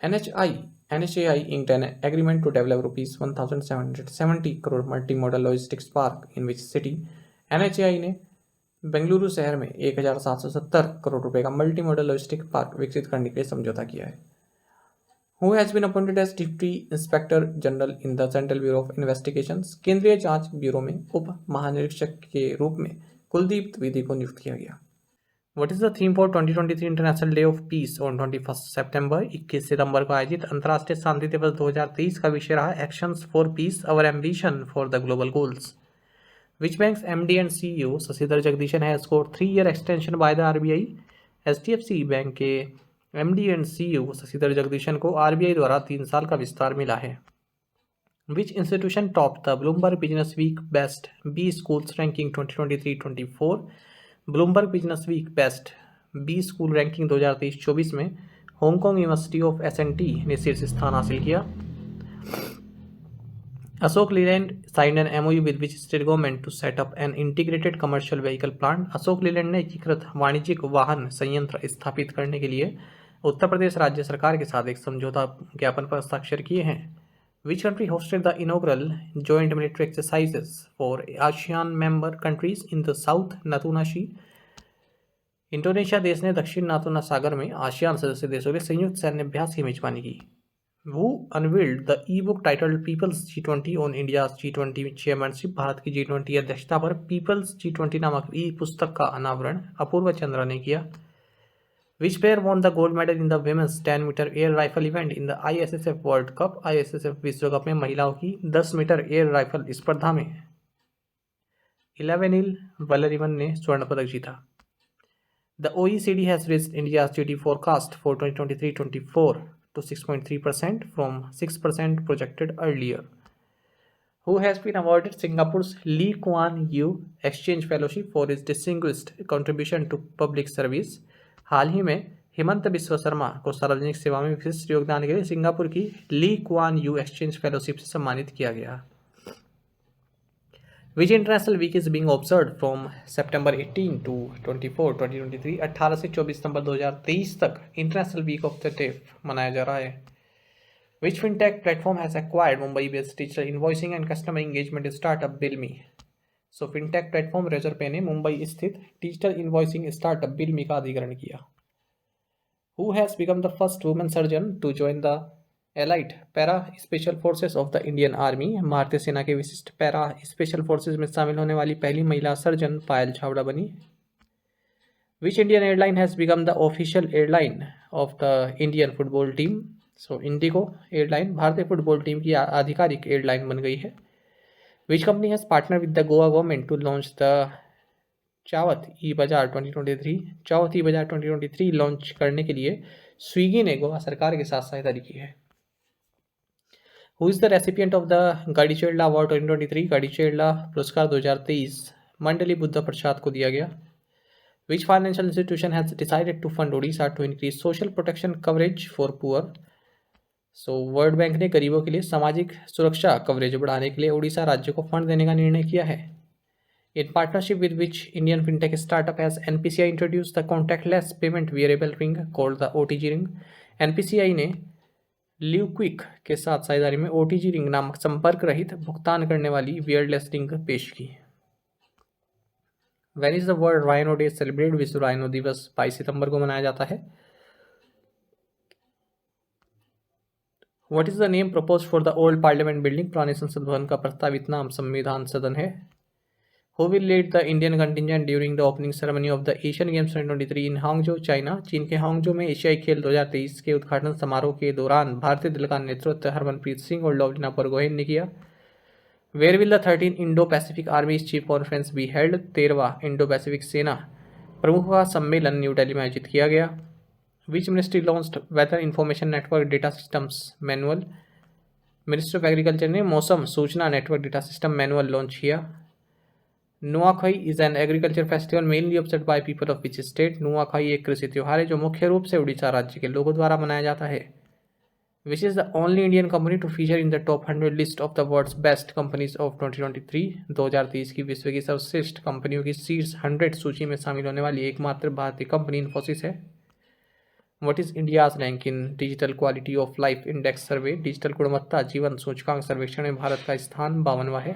NHAI inked an agreement to develop rupees 1,770 crore multimodal logistics park in which city। NHAI ने बेंगलुरु शहर में 1,770 करोड़ रुपए का मल्टी मॉडल लॉजिस्टिक पार्क विकसित करने के लिए समझौता किया है। Who has been appointed as deputy inspector general in the central bureau of investigations. केंद्रीय जांच ब्यूरो में उप महानिरीक्षक के रूप में कुलदीप द्विवेदी को नियुक्त किया गया। What is the theme for 2023 international day of peace on 21 सितंबर। 21 सितंबर को आयोजित अंतर्राष्ट्रीय शांति दिवस 2023 का विषय रहा actions for piece our ambition for the global goals. Which bank's MD and CEO Sasidhar Jagdishan has scored 3-year extension by the RBI? HDFC bank के MD and CEO Sasidhar Jagdishan को RBI द्वारा 3 साल का विस्तार मिला है। Which institution topped the Bloomberg Business Week Best B Schools Ranking 2023-24? Bloomberg Business Week Best B School Ranking 2023-24 में Hong Kong university of S&T ने शीर्ष स्थान हासिल किया। Ashok Leyland signed an MOU with which state government to set up an integrated commercial vehicle plant। Ashok Leyland ने एकीकृत वाणिज्यिक वाहन संयंत्र स्थापित करने के लिए उत्तर प्रदेश राज्य सरकार के साथ एक समझौता ज्ञापन पर हस्ताक्षर किए हैं। Which country hosted the inaugural joint military exercises for ASEAN member countries in the South Natuna Sea? Indonesia देश ने दक्षिण नातूना सागर में आसियान सदस्य देशों के संयुक्त सैन्य अभ्यास की मेजबानी की। Who unveiled the e-book titled People's G20 on India's G20 chairmanship। Bharat की G20 अध्यक्षता पर People's G20 नामक ई पुस्तक का अनावरण अपूर्व चंद्रा ने किया। Which player won the gold medal in the women's 10 metre air rifle event in the ISSF world cup. ISSF विश्व कप में महिलाओं की 10 मीटर एयर राइफल स्पर्धा में 11 वलरिवन ने स्वर्ण पदक जीता। The OECD has raised India's GDP forecast for 2023-24 to 6.3% from 6% projected earlier। Who has been awarded Singapore's Lee Kuan Yew Exchange Fellowship for his distinguished contribution to public service। हाल ही में हेमंत बिस्वा शर्मा को सार्वजनिक सेवा में विशिष्ट योगदान के लिए सिंगापुर की Lee Kuan Yew exchange fellowship से सम्मानित किया गया। Which international week is being observed from September 18 to 24, 2023? 18 से 24 सितंबर 2023 तक international week of the deaf मनाया जा रहा है। Which fintech platform has acquired Mumbai-based digital invoicing and customer engagement startup Bilmi? So fintech platform Razorpay ने मुंबई स्थित digital invoicing startup बिल्मी का अधिग्रहण किया। Who has become the first woman surgeon to join the elite para special forces of the Indian army. भारतीय सेना के विशिष्ट para special forces में शामिल होने वाली पहली महिला सर्जन पायल छावड़ा बनी। Which Indian airline has become the official airline of the Indian football team. So IndiGo airline भारतीय फुटबॉल टीम की आधिकारिक एयरलाइन बन गई है। Which company has partner with the Goa government to launch the Chavath e bazaar 2023। चावत e bazaar 2023 launch करने के लिए Swiggy ने गोवा सरकार के साथ साझेदारी की है। Who is the recipient of the गाड़ीचेड़ला अवार्ड 2023? गाड़ीचेड़ला पुरस्कार 2023 मंडली बुद्ध प्रसाद को दिया गया। Which financial institution has decided to fund Odisha to increase social protection coverage for poor? So world bank ने गरीबों के लिए सामाजिक सुरक्षा कवरेज बढ़ाने के लिए ओडिशा राज्य को फंड देने का निर्णय किया है। In partnership with which Indian fintech startup has NPCI introduced the contactless payment wearable ring called the OTG ring? NPCI ने लिव क्विक के साथ साझेदारी में OTG रिंग नामक संपर्क रहित भुगतान करने वाली वियरलेस रिंग पेश की। When is the world rhino day celebrate? विश्व राइनो दिवस 22 सितंबर को मनाया जाता है। What is the name proposed for the old parliament building? पुराने संसद भवन का प्रस्तावित नाम संविधान सदन है। Who will lead the Indian contingent during the opening ceremony of the Asian Games 2023 in Hangzhou, China? चीन के हांगजो में एशियाई खेल 2023 के उद्घाटन समारोह के दौरान भारतीय दल का नेतृत्व हरमनप्रीत सिंह और लवलीना बोरगोहेन ने किया। Where will the 13th Indo-Pacific Army Chief Conference be held? 13वां इंडो पैसिफिक सेना प्रमुखों का सम्मेलन न्यू दिल्ली में आयोजित किया गया। Which ministry launched Weather Information Network Data Systems Manual? Ministry of agriculture ने मौसम सूचना network data system manual launch किया। Nuakhai is an agriculture festival mainly observed by people of which state? Nuakhai एक कृषि त्योहार है जो मुख्य रूप से उड़ीसा राज्य के लोगों द्वारा मनाया जाता है। Which is the only Indian company to feature in the top 100 list of the world's best companies of 2023? 2023 की विश्व की सर्वश्रेष्ठ कंपनियों की शीर्ष 100 सूची में शामिल होने वाली एकमात्र भारतीय कंपनी इन्फोसिस है। What is India's rank in digital quality of life index survey? Digital गुणवत्ता जीवन सूचकांक सर्वेक्षण में भारत का स्थान 52वां है।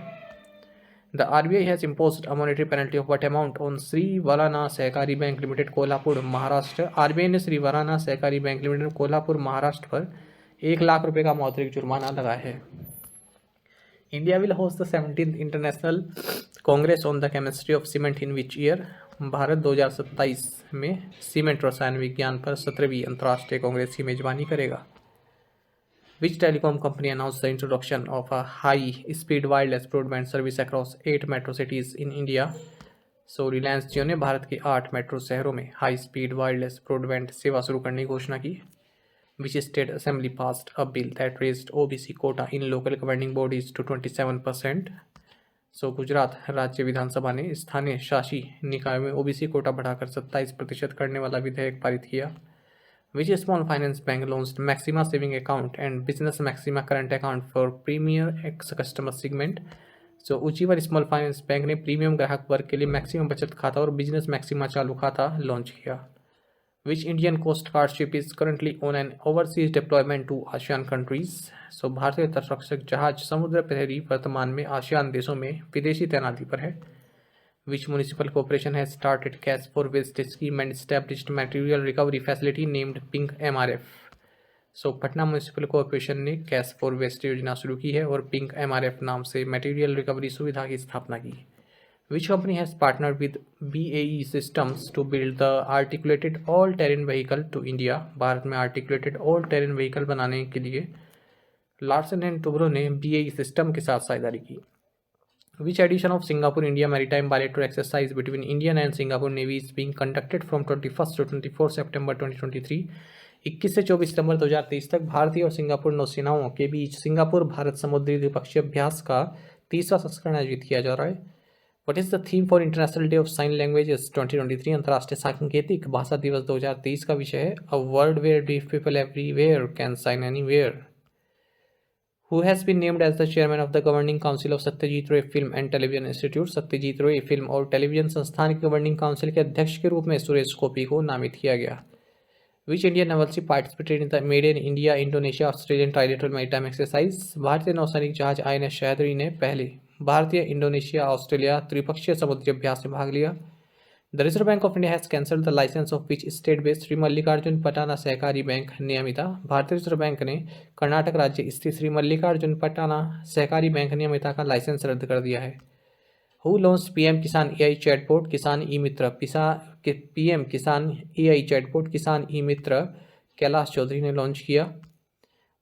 The RBI has imposed a monetary penalty of what amount on Shri Warana Sahakari bank limited Kolhapur Maharashtra? RBI ने श्री वराना सहकारी बैंक लिमिटेड कोल्हापुर महाराष्ट्र पर 1 लाख रुपए का मौद्रिक जुर्माना लगाया है। India will host the 17th international Congress on the chemistry of cement in which year? Bharat 2027 में सीमेंट रसायन विज्ञान पर 17वीं अंतर्राष्ट्रीय कांग्रेस की मेजबानी करेगा। Which telecom company announced the introduction of a high-speed wireless broadband service across 8 metro cities in India? So Reliance Jio ने भारत के 8 मेट्रो शहरों में हाई स्पीड वायरलेस ब्रॉडबैंड सेवा शुरू करने की घोषणा की। Which state assembly passed a bill that raised OBC quota in local governing bodies to 27%? So Gujarat राज्य विधानसभा ने स्थानीय शासी निकायों में OBC कोटा बढ़ाकर 27% करने वाला विधेयक पारित किया। Which small finance bank launched Maxima saving account and business Maxima current account for premier X customer segment? So Ujjivan small finance bank ने प्रीमियम ग्राहक वर्ग के लिए मैक्सिमम बचत खाता और बिजनेस मैक्सिमा चालू खाता लॉन्च किया। Which Indian coast guard ship is currently on an overseas deployment to ASEAN countries? So भारतीय तटरक्षक जहाज समुद्र प्रहरी वर्तमान में आसियान देशों में विदेशी तैनाती पर है। Which municipal corporation has started cash for waste scheme and established material recovery facility named Pink MRF? So Patna municipal corporation ने कैश फॉर वेस्ट योजना शुरू की है और पिंक MRF नाम से मटेरियल रिकवरी सुविधा की स्थापना की। Which company has partnered with BAE Systems to build the articulated all-terrain vehicle to India? Bharat में articulated all-terrain vehicle बनाने के लिए लार्सन एंड टुब्रो ने BAE सिस्टम के साथ साझेदारी की। Which edition of Singapore India Maritime Bilateral Exercise between Indian and Singapore Navy is being conducted from 21st to 24 September 2023? 21 से 24 सितंबर 2023 तक भारतीय और सिंगापुर नौसेनाओं के बीच सिंगापुर भारत समुद्री द्विपक्षीय अभ्यास का 30वां संस्करण आयोजित किया जा रहा है। What is the theme for international day of sign languages 2023? अंतर्राष्ट्रीय सांकेतिक भाषा दिवस 2023 का विषय है a world where deaf people everywhere can sign anywhere. Who has been named as the chairman of the governing council of Satyajit Ray Film and Television Institute? Satyajit रे film और television संस्थान के गवर्निंग काउंसिल के अध्यक्ष के रूप में सुरेश गोपी को नामित किया गया। Which Indian naval ship participated in the Made in India Indonesia Australian Trilateral Maritime Exercise? भारतीय नौसैनिक जहाज INS शहदरी ने पहले भारतीय इंडोनेशिया ऑस्ट्रेलिया त्रिपक्षीय समुद्री अभ्यास में भाग लिया। The Reserve Bank of India has cancelled the license of which state-based Shri Mallikarjun पटाना सहकारी बैंक नियमिता? भारतीय रिजर्व बैंक ने कर्नाटक राज्य स्थित श्री मल्लिकार्जुन पटाना सहकारी बैंक नियमिता का लाइसेंस रद्द कर दिया है। Who launched PM किसान AI चैटबॉट किसान ई मित्र? PM किसान AI चैटबॉट किसान ई मित्र कैलाश चौधरी ने लॉन्च किया।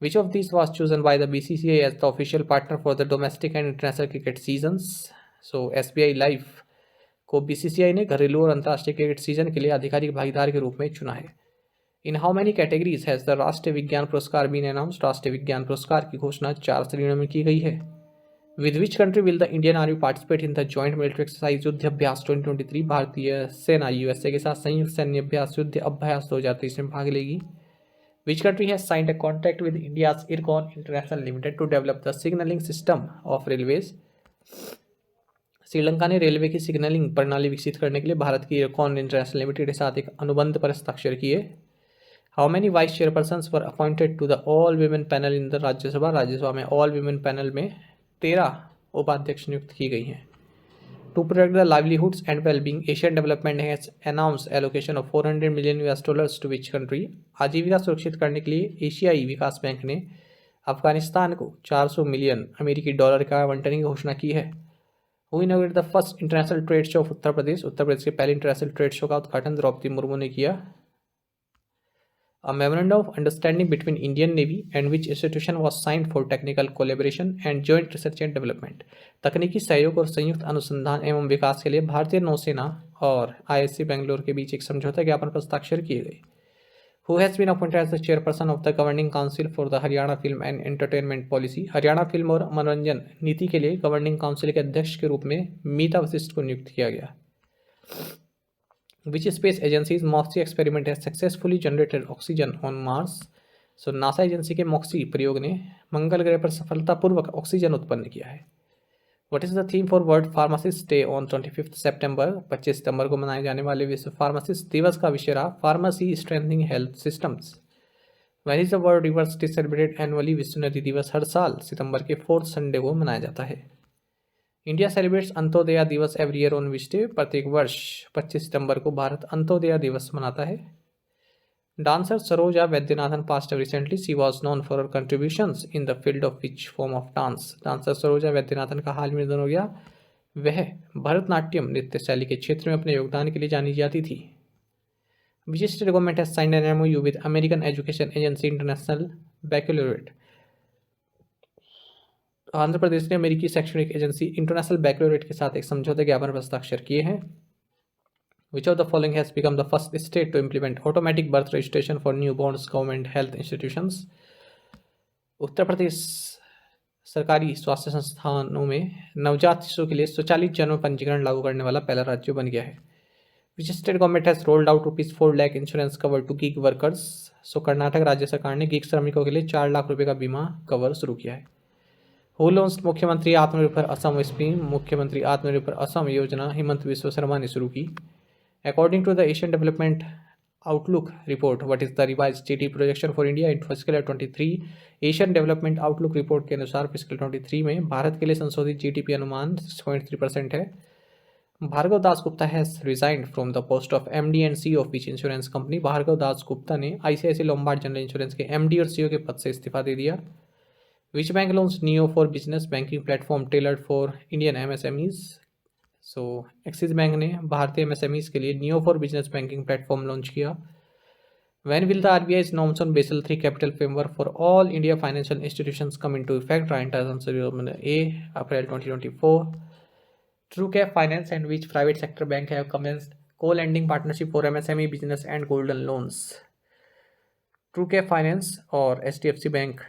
Which of these was chosen by the BCCI as the official partner for the domestic and international cricket seasons? So SBI Life को BCCI ने घरेलू और अंतर्राष्ट्रीय क्रिकेट सीजन के लिए आधिकारिक भागीदार के रूप में चुना है। In how many categories has the राष्ट्रीय विज्ञान पुरस्कार बीन अनाउंस्ड? राष्ट्रीय विज्ञान पुरस्कार की घोषणा 4 श्रेणियों में की गई है। With which country will the Indian army participate in the joint military exercise युद्ध अभ्यास 2023? भारतीय सेना USA के साथ संयुक्त सैन्य अभ्यास युद्ध अभ्यास 2023 में भाग लेगी। Which country has signed a contract with India's Ircon International Limited to develop the signalling system of railways? Sri Lanka ने रेलवे की सिग्नलिंग प्रणाली विकसित करने के लिए भारत की इरकॉन इंटरनेशनल लिमिटेड के साथ एक अनुबंध पर हस्ताक्षर किए। How many vice chairpersons were appointed to the all women panel in the Rajya Sabha? Rajya Sabha में ऑल वीमेन पैनल में 13 उपाध्यक्ष नियुक्त की गई हैं। To protect the livelihoods and wellbeing Asian development has announce allocation of $400 million to which country? आजीविका सुरक्षित करने के लिए एशियाई विकास बैंक ने अफगानिस्तान को $400 मिलियन का आवंटन की घोषणा की है। Who inaugurated the first international trade show of Uttar Pradesh? Uttar Pradesh के पहले इंटरनेशनल ट्रेड शो का उद्घाटन द्रौपदी मुर्मू ने किया। A memorandum of understanding between Indian Navy and which institution was signed for technical collaboration and joint research and development? तकनीकी सहयोग और संयुक्त अनुसंधान एवं विकास के लिए भारतीय नौसेना और ISC बेंगलोर के बीच एक समझौता ज्ञापन पर हस्ताक्षर किए गए। Who has been appointed as the chairperson of the governing council for the Haryana Film and Entertainment Policy? Haryana film और मनोरंजन नीति के लिए गवर्निंग काउंसिल के अध्यक्ष के रूप में मीता वशिष्ठ को नियुक्त किया गया। Which space agency's MOXIE experiment has successfully generated oxygen on Mars? So NASA agency के MOXIE प्रयोग ने मंगल ग्रह पर सफलतापूर्वक ऑक्सीजन उत्पन्न किया है। What is the theme for World Pharmacist Day on 25th September? 25 सितंबर को मनाए जाने वाले विश्व फार्मासिस्ट दिवस का विषय रहा pharmacy strengthening health systems. When is the World River Day celebrated annually? विश्व नदी दिवस हर साल सितंबर के 4th संडे को मनाया जाता है। इंडिया सेलिब्रेट्स अंत्योदया दिवस every year on which day? प्रत्येक वर्ष 25 सितंबर को भारत अंत्योदया दिवस मनाता है। Dancer Saroja Vaidyanathan passed away recently. She was known for her contributions in the field of which form of dance? Dancer Saroja Vaidyanathan का हाल में निधन हो गया। वह भरतनाट्यम नृत्य शैली के क्षेत्र में अपने योगदान के लिए जानी जाती थी। Which state government has signed an MOU with American Education Agency International Baccalaureate? Andhra Pradesh ने अमेरिकी शैक्षणिक एजेंसी इंटरनेशनल बैकलॉरेट के साथ एक समझौते ज्ञापन पर हस्ताक्षर किए हैं। Which of the following has become the first state to implement automatic birth registration for newborns government health institutions? Uttar Pradesh सरकारी स्वास्थ्य संस्थानों में नवजात शिशु के लिए स्वचालित जन्म पंजीकरण लागू करने वाला पहला राज्य बन गया है। Which state government has rolled out ₹4 lakh insurance cover to gig workers? सो कर्नाटक राज्य सरकार ने गिग श्रमिकों के लिए 4 लाख रुपए का बीमा कवर शुरू किया है। Who launched मुख्यमंत्री आत्मनिर्भर असम स्कीम? मुख्यमंत्री आत्मनिर्भर असम योजना हिमंत विश्व शर्मा ने शुरू की। According to the Asian Development Outlook report, what is the revised GDP projection for India in fiscal year 23? Asian development outlook report के अनुसार फिस्कल 23 में भारत के लिए संशोधित जीडीपी अनुमान 6.3% है। Bhargav Das Gupta has resigned from the post of MD and CEO of which insurance company? Bhargav Das Gupta ने ICICI Lombard general insurance के एमडी और सीईओ के पद से इस्तीफा दे दिया। Which bank launch neo for business banking platform tailored for Indian MSMEs? So Axis Bank ने भारतीय एमएसएमईज के लिए neo for business banking platform launch किया। When will the RBI's norms on Basel III capital framework for all India financial institutions come into effect? Right answer is A, April 2024. TrueCap Finance and which private sector bank have commenced co-lending partnership for MSME business and golden loans? TrueCap Finance और HDFC bank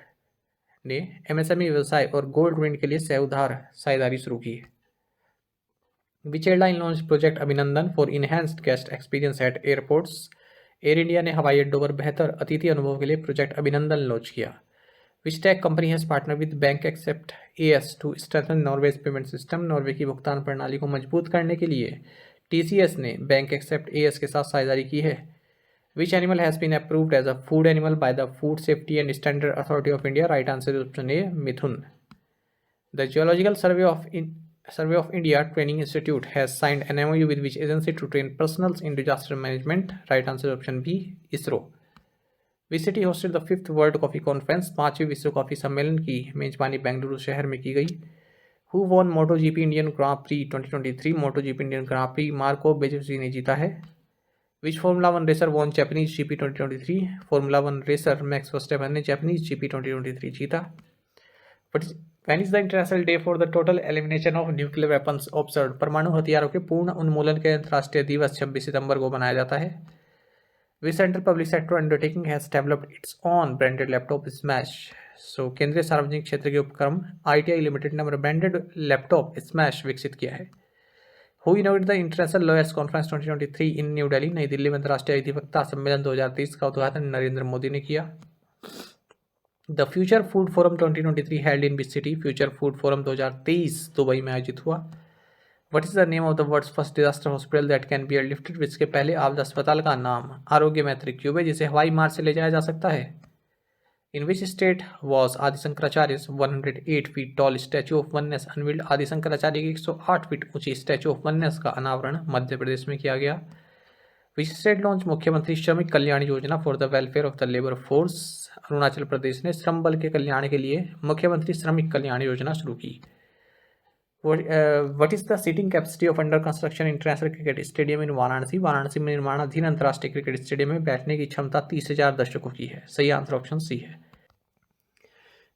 ने MSME व्यवसाय और gold ऋण के लिए सह उधार साझेदारी शुरू की है। Which airline launched Project Abhinandan for enhanced guest experience at airports? Air India ने हवाई अड्डों पर बेहतर अतिथि अनुभव के लिए प्रोजेक्ट अभिनंदन लॉन्च किया। Which tech company has partner with bank Axept AS to strengthen Norway's payment system? Norway की भुगतान प्रणाली को मजबूत करने के लिए टीसीएस ने बैंक एक्सेप्ट एएस के साथ साझेदारी की है। Which animal has been approved as a food animal by the Food Safety and Standard Authority of India? Right answer is option A, mithun. The geological Survey of India Training Institute has signed an MOU with which agency to train personals in disaster management? Right answer option B, ISRO. Which city hosted the 5th World Coffee Conference? 5वीं विश्व coffee सम्मेलन की मेजबानी बेंगलुरु शहर में की गई। Who won MotoGP Indian Grand Prix 2023? MotoGP Indian Grand Prix Marco Bezzecchi ने जीता है। Which Formula 1 racer won Japanese GP 2023? Formula 1 racer max Verstappen ने जापानीज GP 2023 जीता। When is the International Day for the Total Elimination of Nuclear Weapons observed? परमाणु हथियारों के पूर्ण उन्मूलन के अंतर्राष्ट्रीय दिवस 26 सितंबर को मनाया जाता है। Which central public sector undertaking has developed its own branded laptop Smash? So केंद्रीय सार्वजनिक क्षेत्र के उपक्रम ITI लिमिटेड ने ब्रांडेड लैपटॉप Smash विकसित किया है। Who inaugurated the International Lawyers Conference 2023 in New Delhi? नई दिल्ली में अंतर्राष्ट्रीय अधिवक्ता सम्मेलन 2023 का उद्घाटन नरेंद्र मोदी ने किया। The future food forum 2023 held in which city? Future food forum 2023 Dubai में आयोजित हुआ। What is the name of the world's first disaster hospital that can be airlifted? जिसके पहले आपदा अस्पताल का नाम आरोग्य मैत्री क्यूब है, जिसे हवाई मार्ग से ले जाया जा सकता है। इन विच स्टेट वॉज आदि Shankaracharya 108 feet tall statue of oneness unveiled? आदि शंकराचार्य की 108 फीट ऊंची स्टैचू ऑफ वननेस का अनावरण मध्य प्रदेश में किया गया। विच स्टेट लॉन्च मुख्यमंत्री Shramik Kalyan Yojana for the welfare of the labour force? Arunachal Pradesh ने श्रम बल के कल्याण के लिए मुख्यमंत्री श्रमिक कल्याण योजना शुरू की। What is the seating capacity of under construction international cricket stadium in Varanasi? Varanasi में निर्माणाधीन अंतर्राष्ट्रीय क्रिकेट स्टेडियम में बैठने की क्षमता 30,000 दर्शकों की है। सही आंसर ऑप्शन सी है।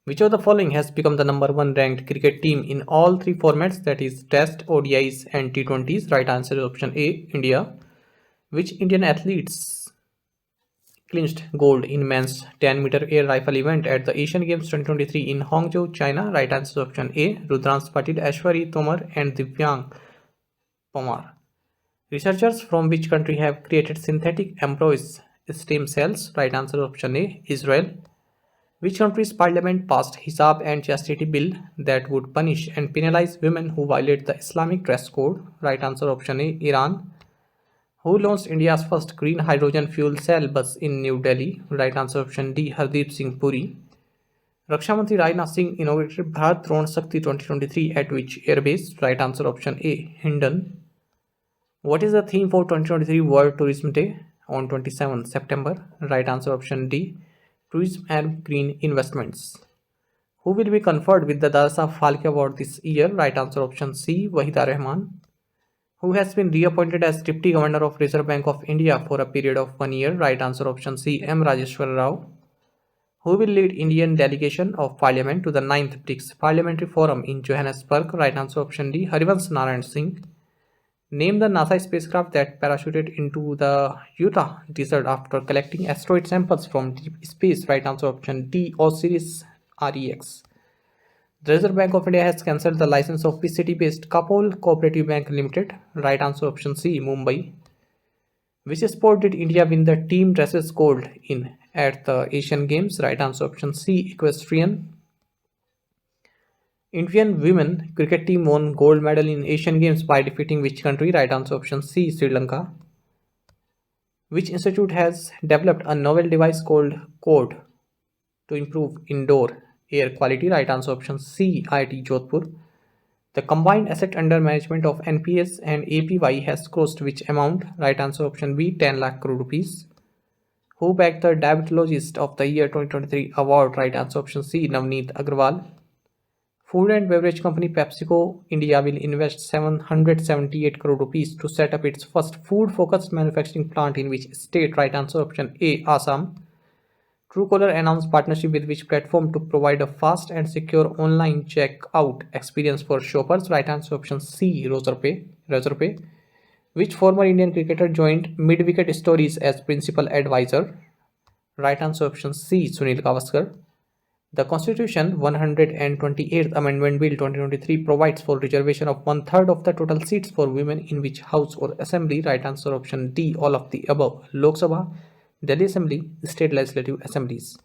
Which of the following has become the number 1 ranked cricket team in all 3 formats, that is Test, ODIs and T20s? Right answer is option A, India. Which Indian athletes clinched gold in men's 10-meter air rifle event at the Asian Games 2023 in Hangzhou, China? Right answer is option A. Rudrans Patil, Aishwarya Tomar, and Divyang Pamar. Researchers from which country have created synthetic embryos stem cells? Right answer is option A. Israel. Which country's parliament passed hijab and chastity bill that would punish and penalize women who violate the Islamic dress code? Right answer option A. Iran. Who launched India's first green hydrogen fuel cell bus in New Delhi? Right answer option D. Hardeep Singh Puri. Raksha Mantri Rajnath Singh inaugurated Bharat Drone Shakti 2023 at which airbase? Right answer option A. Hindon. What is the theme for 2023 World Tourism Day on 27 September? Right answer option D. Tourism and Green Investments. Who will be conferred with the Dadasaheb Phalke Award this year? Right answer option C. Wahida Rahman. Who has been reappointed as Deputy Governor of Reserve Bank of India for a period of 1 year? Right answer option C. M. Rajeshwar Rao. Who will lead Indian delegation of Parliament to the 9th BRICS Parliamentary Forum in Johannesburg? Right answer option D. Harivansh Narayan Singh. Name the NASA spacecraft that parachuted into the Utah desert after collecting asteroid samples from deep space. Right answer option D. OSIRIS-REx. The Reserve Bank of India has cancelled the license of which city-based Kapol Cooperative Bank Limited? Right answer option C. Mumbai. Which sport did India win the team dresses gold in at the Asian Games? Right answer option C. Equestrian. Indian women cricket team won gold medal in Asian Games by defeating which country? Right answer option C. Sri Lanka. Which institute has developed a novel device called CODE to improve indoor air quality? Right answer option C. IIT Jodhpur. The combined asset under management of NPS and APY has crossed which amount? Right answer option B. 10 lakh crore rupees. Who bagged the Diabetologist of the Year 2023 award? Right answer option C. Navneet Agrawal. Food and beverage company PepsiCo India will invest 778 crore rupees to set up its first food-focused manufacturing plant in which state? Right answer option A. Assam. Truecaller announced partnership with which platform to provide a fast and secure online checkout experience for shoppers? Right answer option C. Razorpay. Which former Indian cricketer joined Mid-Wicket Stories as principal advisor? Right answer option C. Sunil Gavaskar. The Constitution 128th Amendment Bill 2023 provides for reservation of 1/3 of the total seats for women in which house or assembly? Right answer option D. All of the above. Lok Sabha, Delhi Assembly, state legislative assemblies.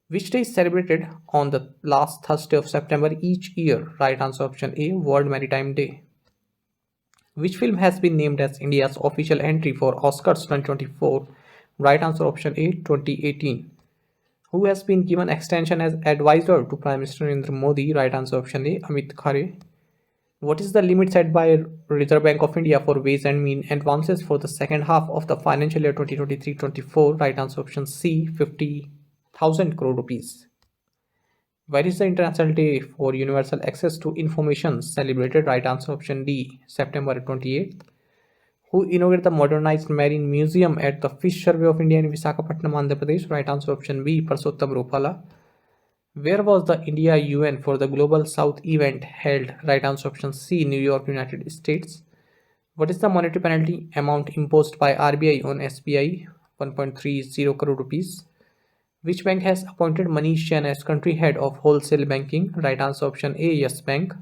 Which day is celebrated on the last Thursday of September each year? Right answer option A. World Maritime Day. Which film has been named as India's official entry for Oscars 2024? Right answer option A. 2018. Who has been given extension as advisor to Prime Minister Narendra Modi? Right answer option A. Amit Khare. What is the limit set by Reserve Bank of India for wage and mean advances for the second half of the financial year 2023-24? Right answer option C. 50,000 crore rupees. Where is the International Day for Universal Access to Information celebrated? Right answer option D. September 28th. Who inaugurated the modernized Marine Museum at the Fish Survey of India in Visakhapatnam, Andhra Pradesh? Right answer option B. Purushottam Rupala. Where was the India UN for the Global South event held? Right answer option C. New York, United States. What is the monetary penalty amount imposed by RBI on SBI? 1.30 crore rupees. Which bank has appointed Manish Jain as country head of wholesale banking? Right answer option A. Yes Bank.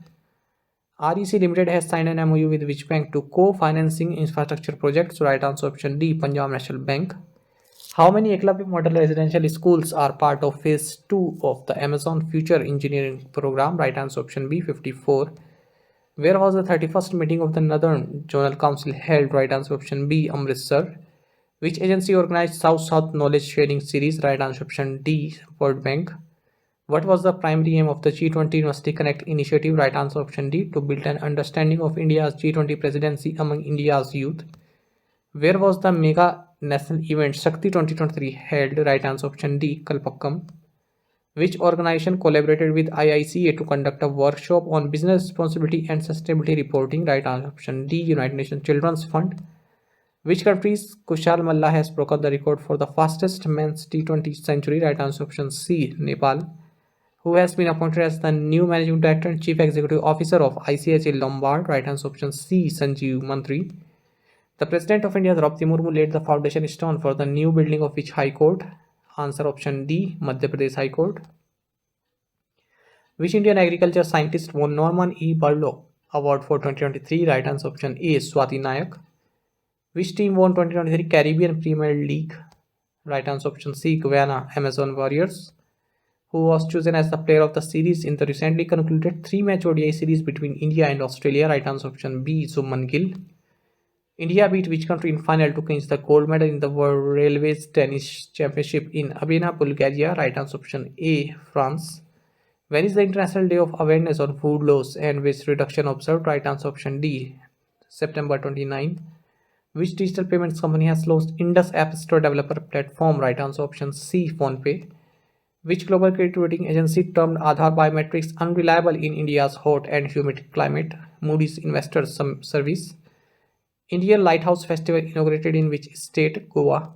REC Limited has signed an MOU with which bank to co-financing infrastructure projects? Right answer option D. Punjab National Bank. How many Eklavya Model Residential Schools are part of phase 2 of the Amazon Future Engineering Program? Right answer option B. 54. Where was the 31st meeting of the Northern Zonal Council held? Right answer option B. Amritsar. Which agency organized South-South Knowledge Sharing Series? Right answer option D. World Bank. What was the primary aim of the G20 University Connect initiative? Right answer option D. To build an understanding of India's G20 presidency among India's youth. Where was the mega national event Shakti 2023 held? Right answer option D. Kalpakkam. Which organization collaborated with IICA to conduct a workshop on business responsibility and sustainability reporting? Right answer option D. United Nations Children's Fund. Which country's Kushal Malla has broken the record for the fastest men's T20 century? Right answer option C. Nepal. Who has been appointed as the new Managing Director and Chief Executive Officer of ICICI Lombard? Right answer option C. Sanjeev Mantri. The President of India, Draupadi Murmu, laid the foundation stone for the new building of which High Court? Answer option D, Madhya Pradesh High Court. Which Indian agriculture scientist won Norman E. Borlaug Award for 2023? Right answer option A, Swati Nayak. Which team won 2023 Caribbean Premier League? Right answer option C, Guyana Amazon Warriors. Who was chosen as the player of the series in the recently concluded 3-match ODI series between India and Australia? Right answer option B, Shubman Gill. India beat which country in final to clinch the gold medal in the World Railways Tennis Championship in Abena, Bulgaria? Right answer option A, France. When is the International Day of Awareness on Food Loss and Waste Reduction observed? Right answer option D, September 29. Which digital payments company has launched Indus App Store developer platform? Right answer option C, PhonePe. Which global credit rating agency termed Aadhaar biometrics unreliable in India's hot and humid climate? Moody's Investors Service. Indian Lighthouse Festival inaugurated in which state? Goa.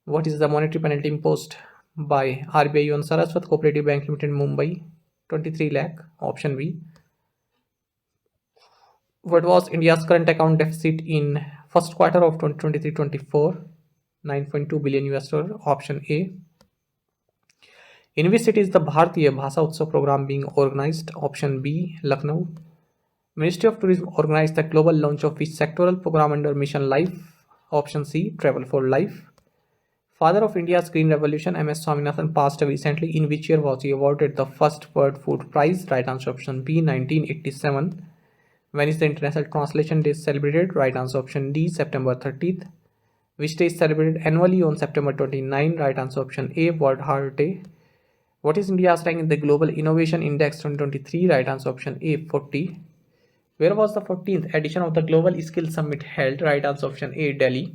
What is the monetary penalty imposed by RBI on Saraswat Cooperative Bank Limited, Mumbai? 23 lakh. Option B. What was India's current account deficit in first quarter of 2023-24? 9.2 billion US dollar. Option A. In which city is the Bharatiya Bhasha Utsav program being organized? Option B, Lucknow. Ministry of Tourism organized the global launch of which sectoral program under Mission Life? Option C, Travel for Life. Father of India's Green Revolution, MS Swaminathan, passed away recently. In which year was he awarded the first World Food Prize? Right answer option B, 1987. When is the International Translation Day celebrated? Right answer option D, September 30th. Which day is celebrated annually on September 29? Right answer option A, World Heart Day. What is India's rank in the Global Innovation Index 2023? Right answer option A, 40. Where was the 14th edition of the Global Skills Summit held? Right answer option A, Delhi.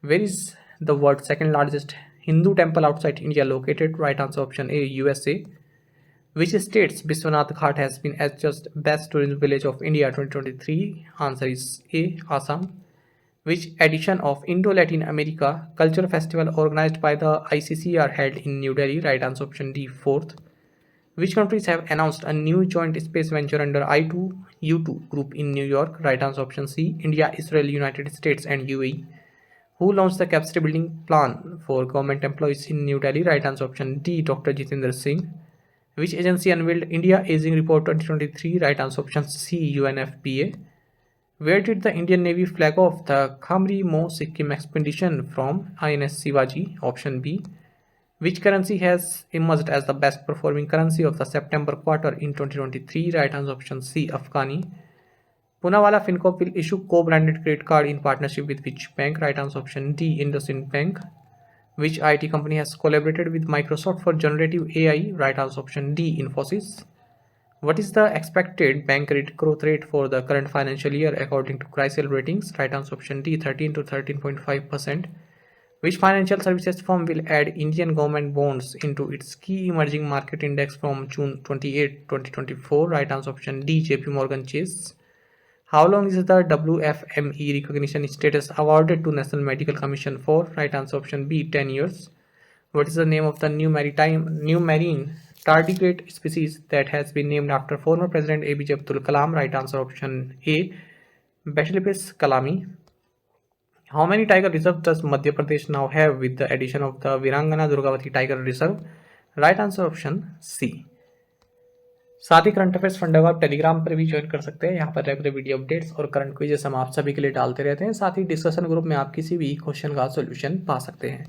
Where is the world's second largest Hindu temple outside India located? Right answer option A, USA. Which state's Biswanath Ghat has been adjudged Best Tourism Village of India 2023? Answer is A, Assam. Which edition of Indo-Latin America Culture Festival organized by the ICC are held in New Delhi? Right answer option D, 4th. Which countries have announced a new joint space venture under I2U2 group in New York? Right answer option C, India, Israel, United States and UAE. Who launched the capacity building plan for government employees in New Delhi? Right answer option D, Dr. Jitendra Singh. Which agency unveiled India Aging Report 2023? Right answer option C, UNFPA. Where did the Indian Navy flag off the Khamri Mo Sikkim expedition from? INS Shivaji. Option B. Which currency has emerged as the best performing currency of the September quarter in 2023? Right answer option C, Afghani. Poonawalla FinCorp will issue co-branded credit card in partnership with which bank? Right answer option D, IndusInd Bank. Which IT company has collaborated with Microsoft for generative AI? Right answer option D, Infosys. What is the expected bank credit growth rate for the current financial year according to CRISIL ratings? Right answer option D, 13 to 13.5%. Which financial services firm will add Indian government bonds into its key emerging market index from June 28, 2024? Right answer option D, JP Morgan Chase. How long is the WFME recognition status awarded to National Medical Commission for? Right answer option B, 10 years. What is the name of the new marine tardigrade species that has been named after former President APJ Abdul Kalam? Right answer option A, Basiliscus kalami. How many tiger reserves does Madhya Pradesh now have with the addition of the Virangana Durgavati Tiger Reserve? Right answer option C. साथ ही current affairs funda आप Telegram पर भी join कर सकते हैं। यहाँ पर regular video updates और करंट क्विजेस हम आप सभी के लिए डालते रहते हैं। साथ ही डिस्कशन ग्रुप में आप किसी भी क्वेश्चन का सोल्यूशन पा सकते हैं।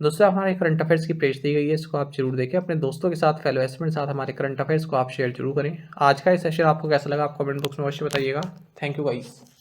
दोस्तों, हमारे करंट अफेयर्स की पेज दी गई है, इसको आप जरूर देखें। अपने दोस्तों के साथ, फेलो एस्पिरेंट साथ हमारे करंट अफेयर्स को आप शेयर जरूर करें। आज का ये सेशन आपको कैसा लगा, आप कमेंट बॉक्स में अवश्य बताइएगा। Thank you guys.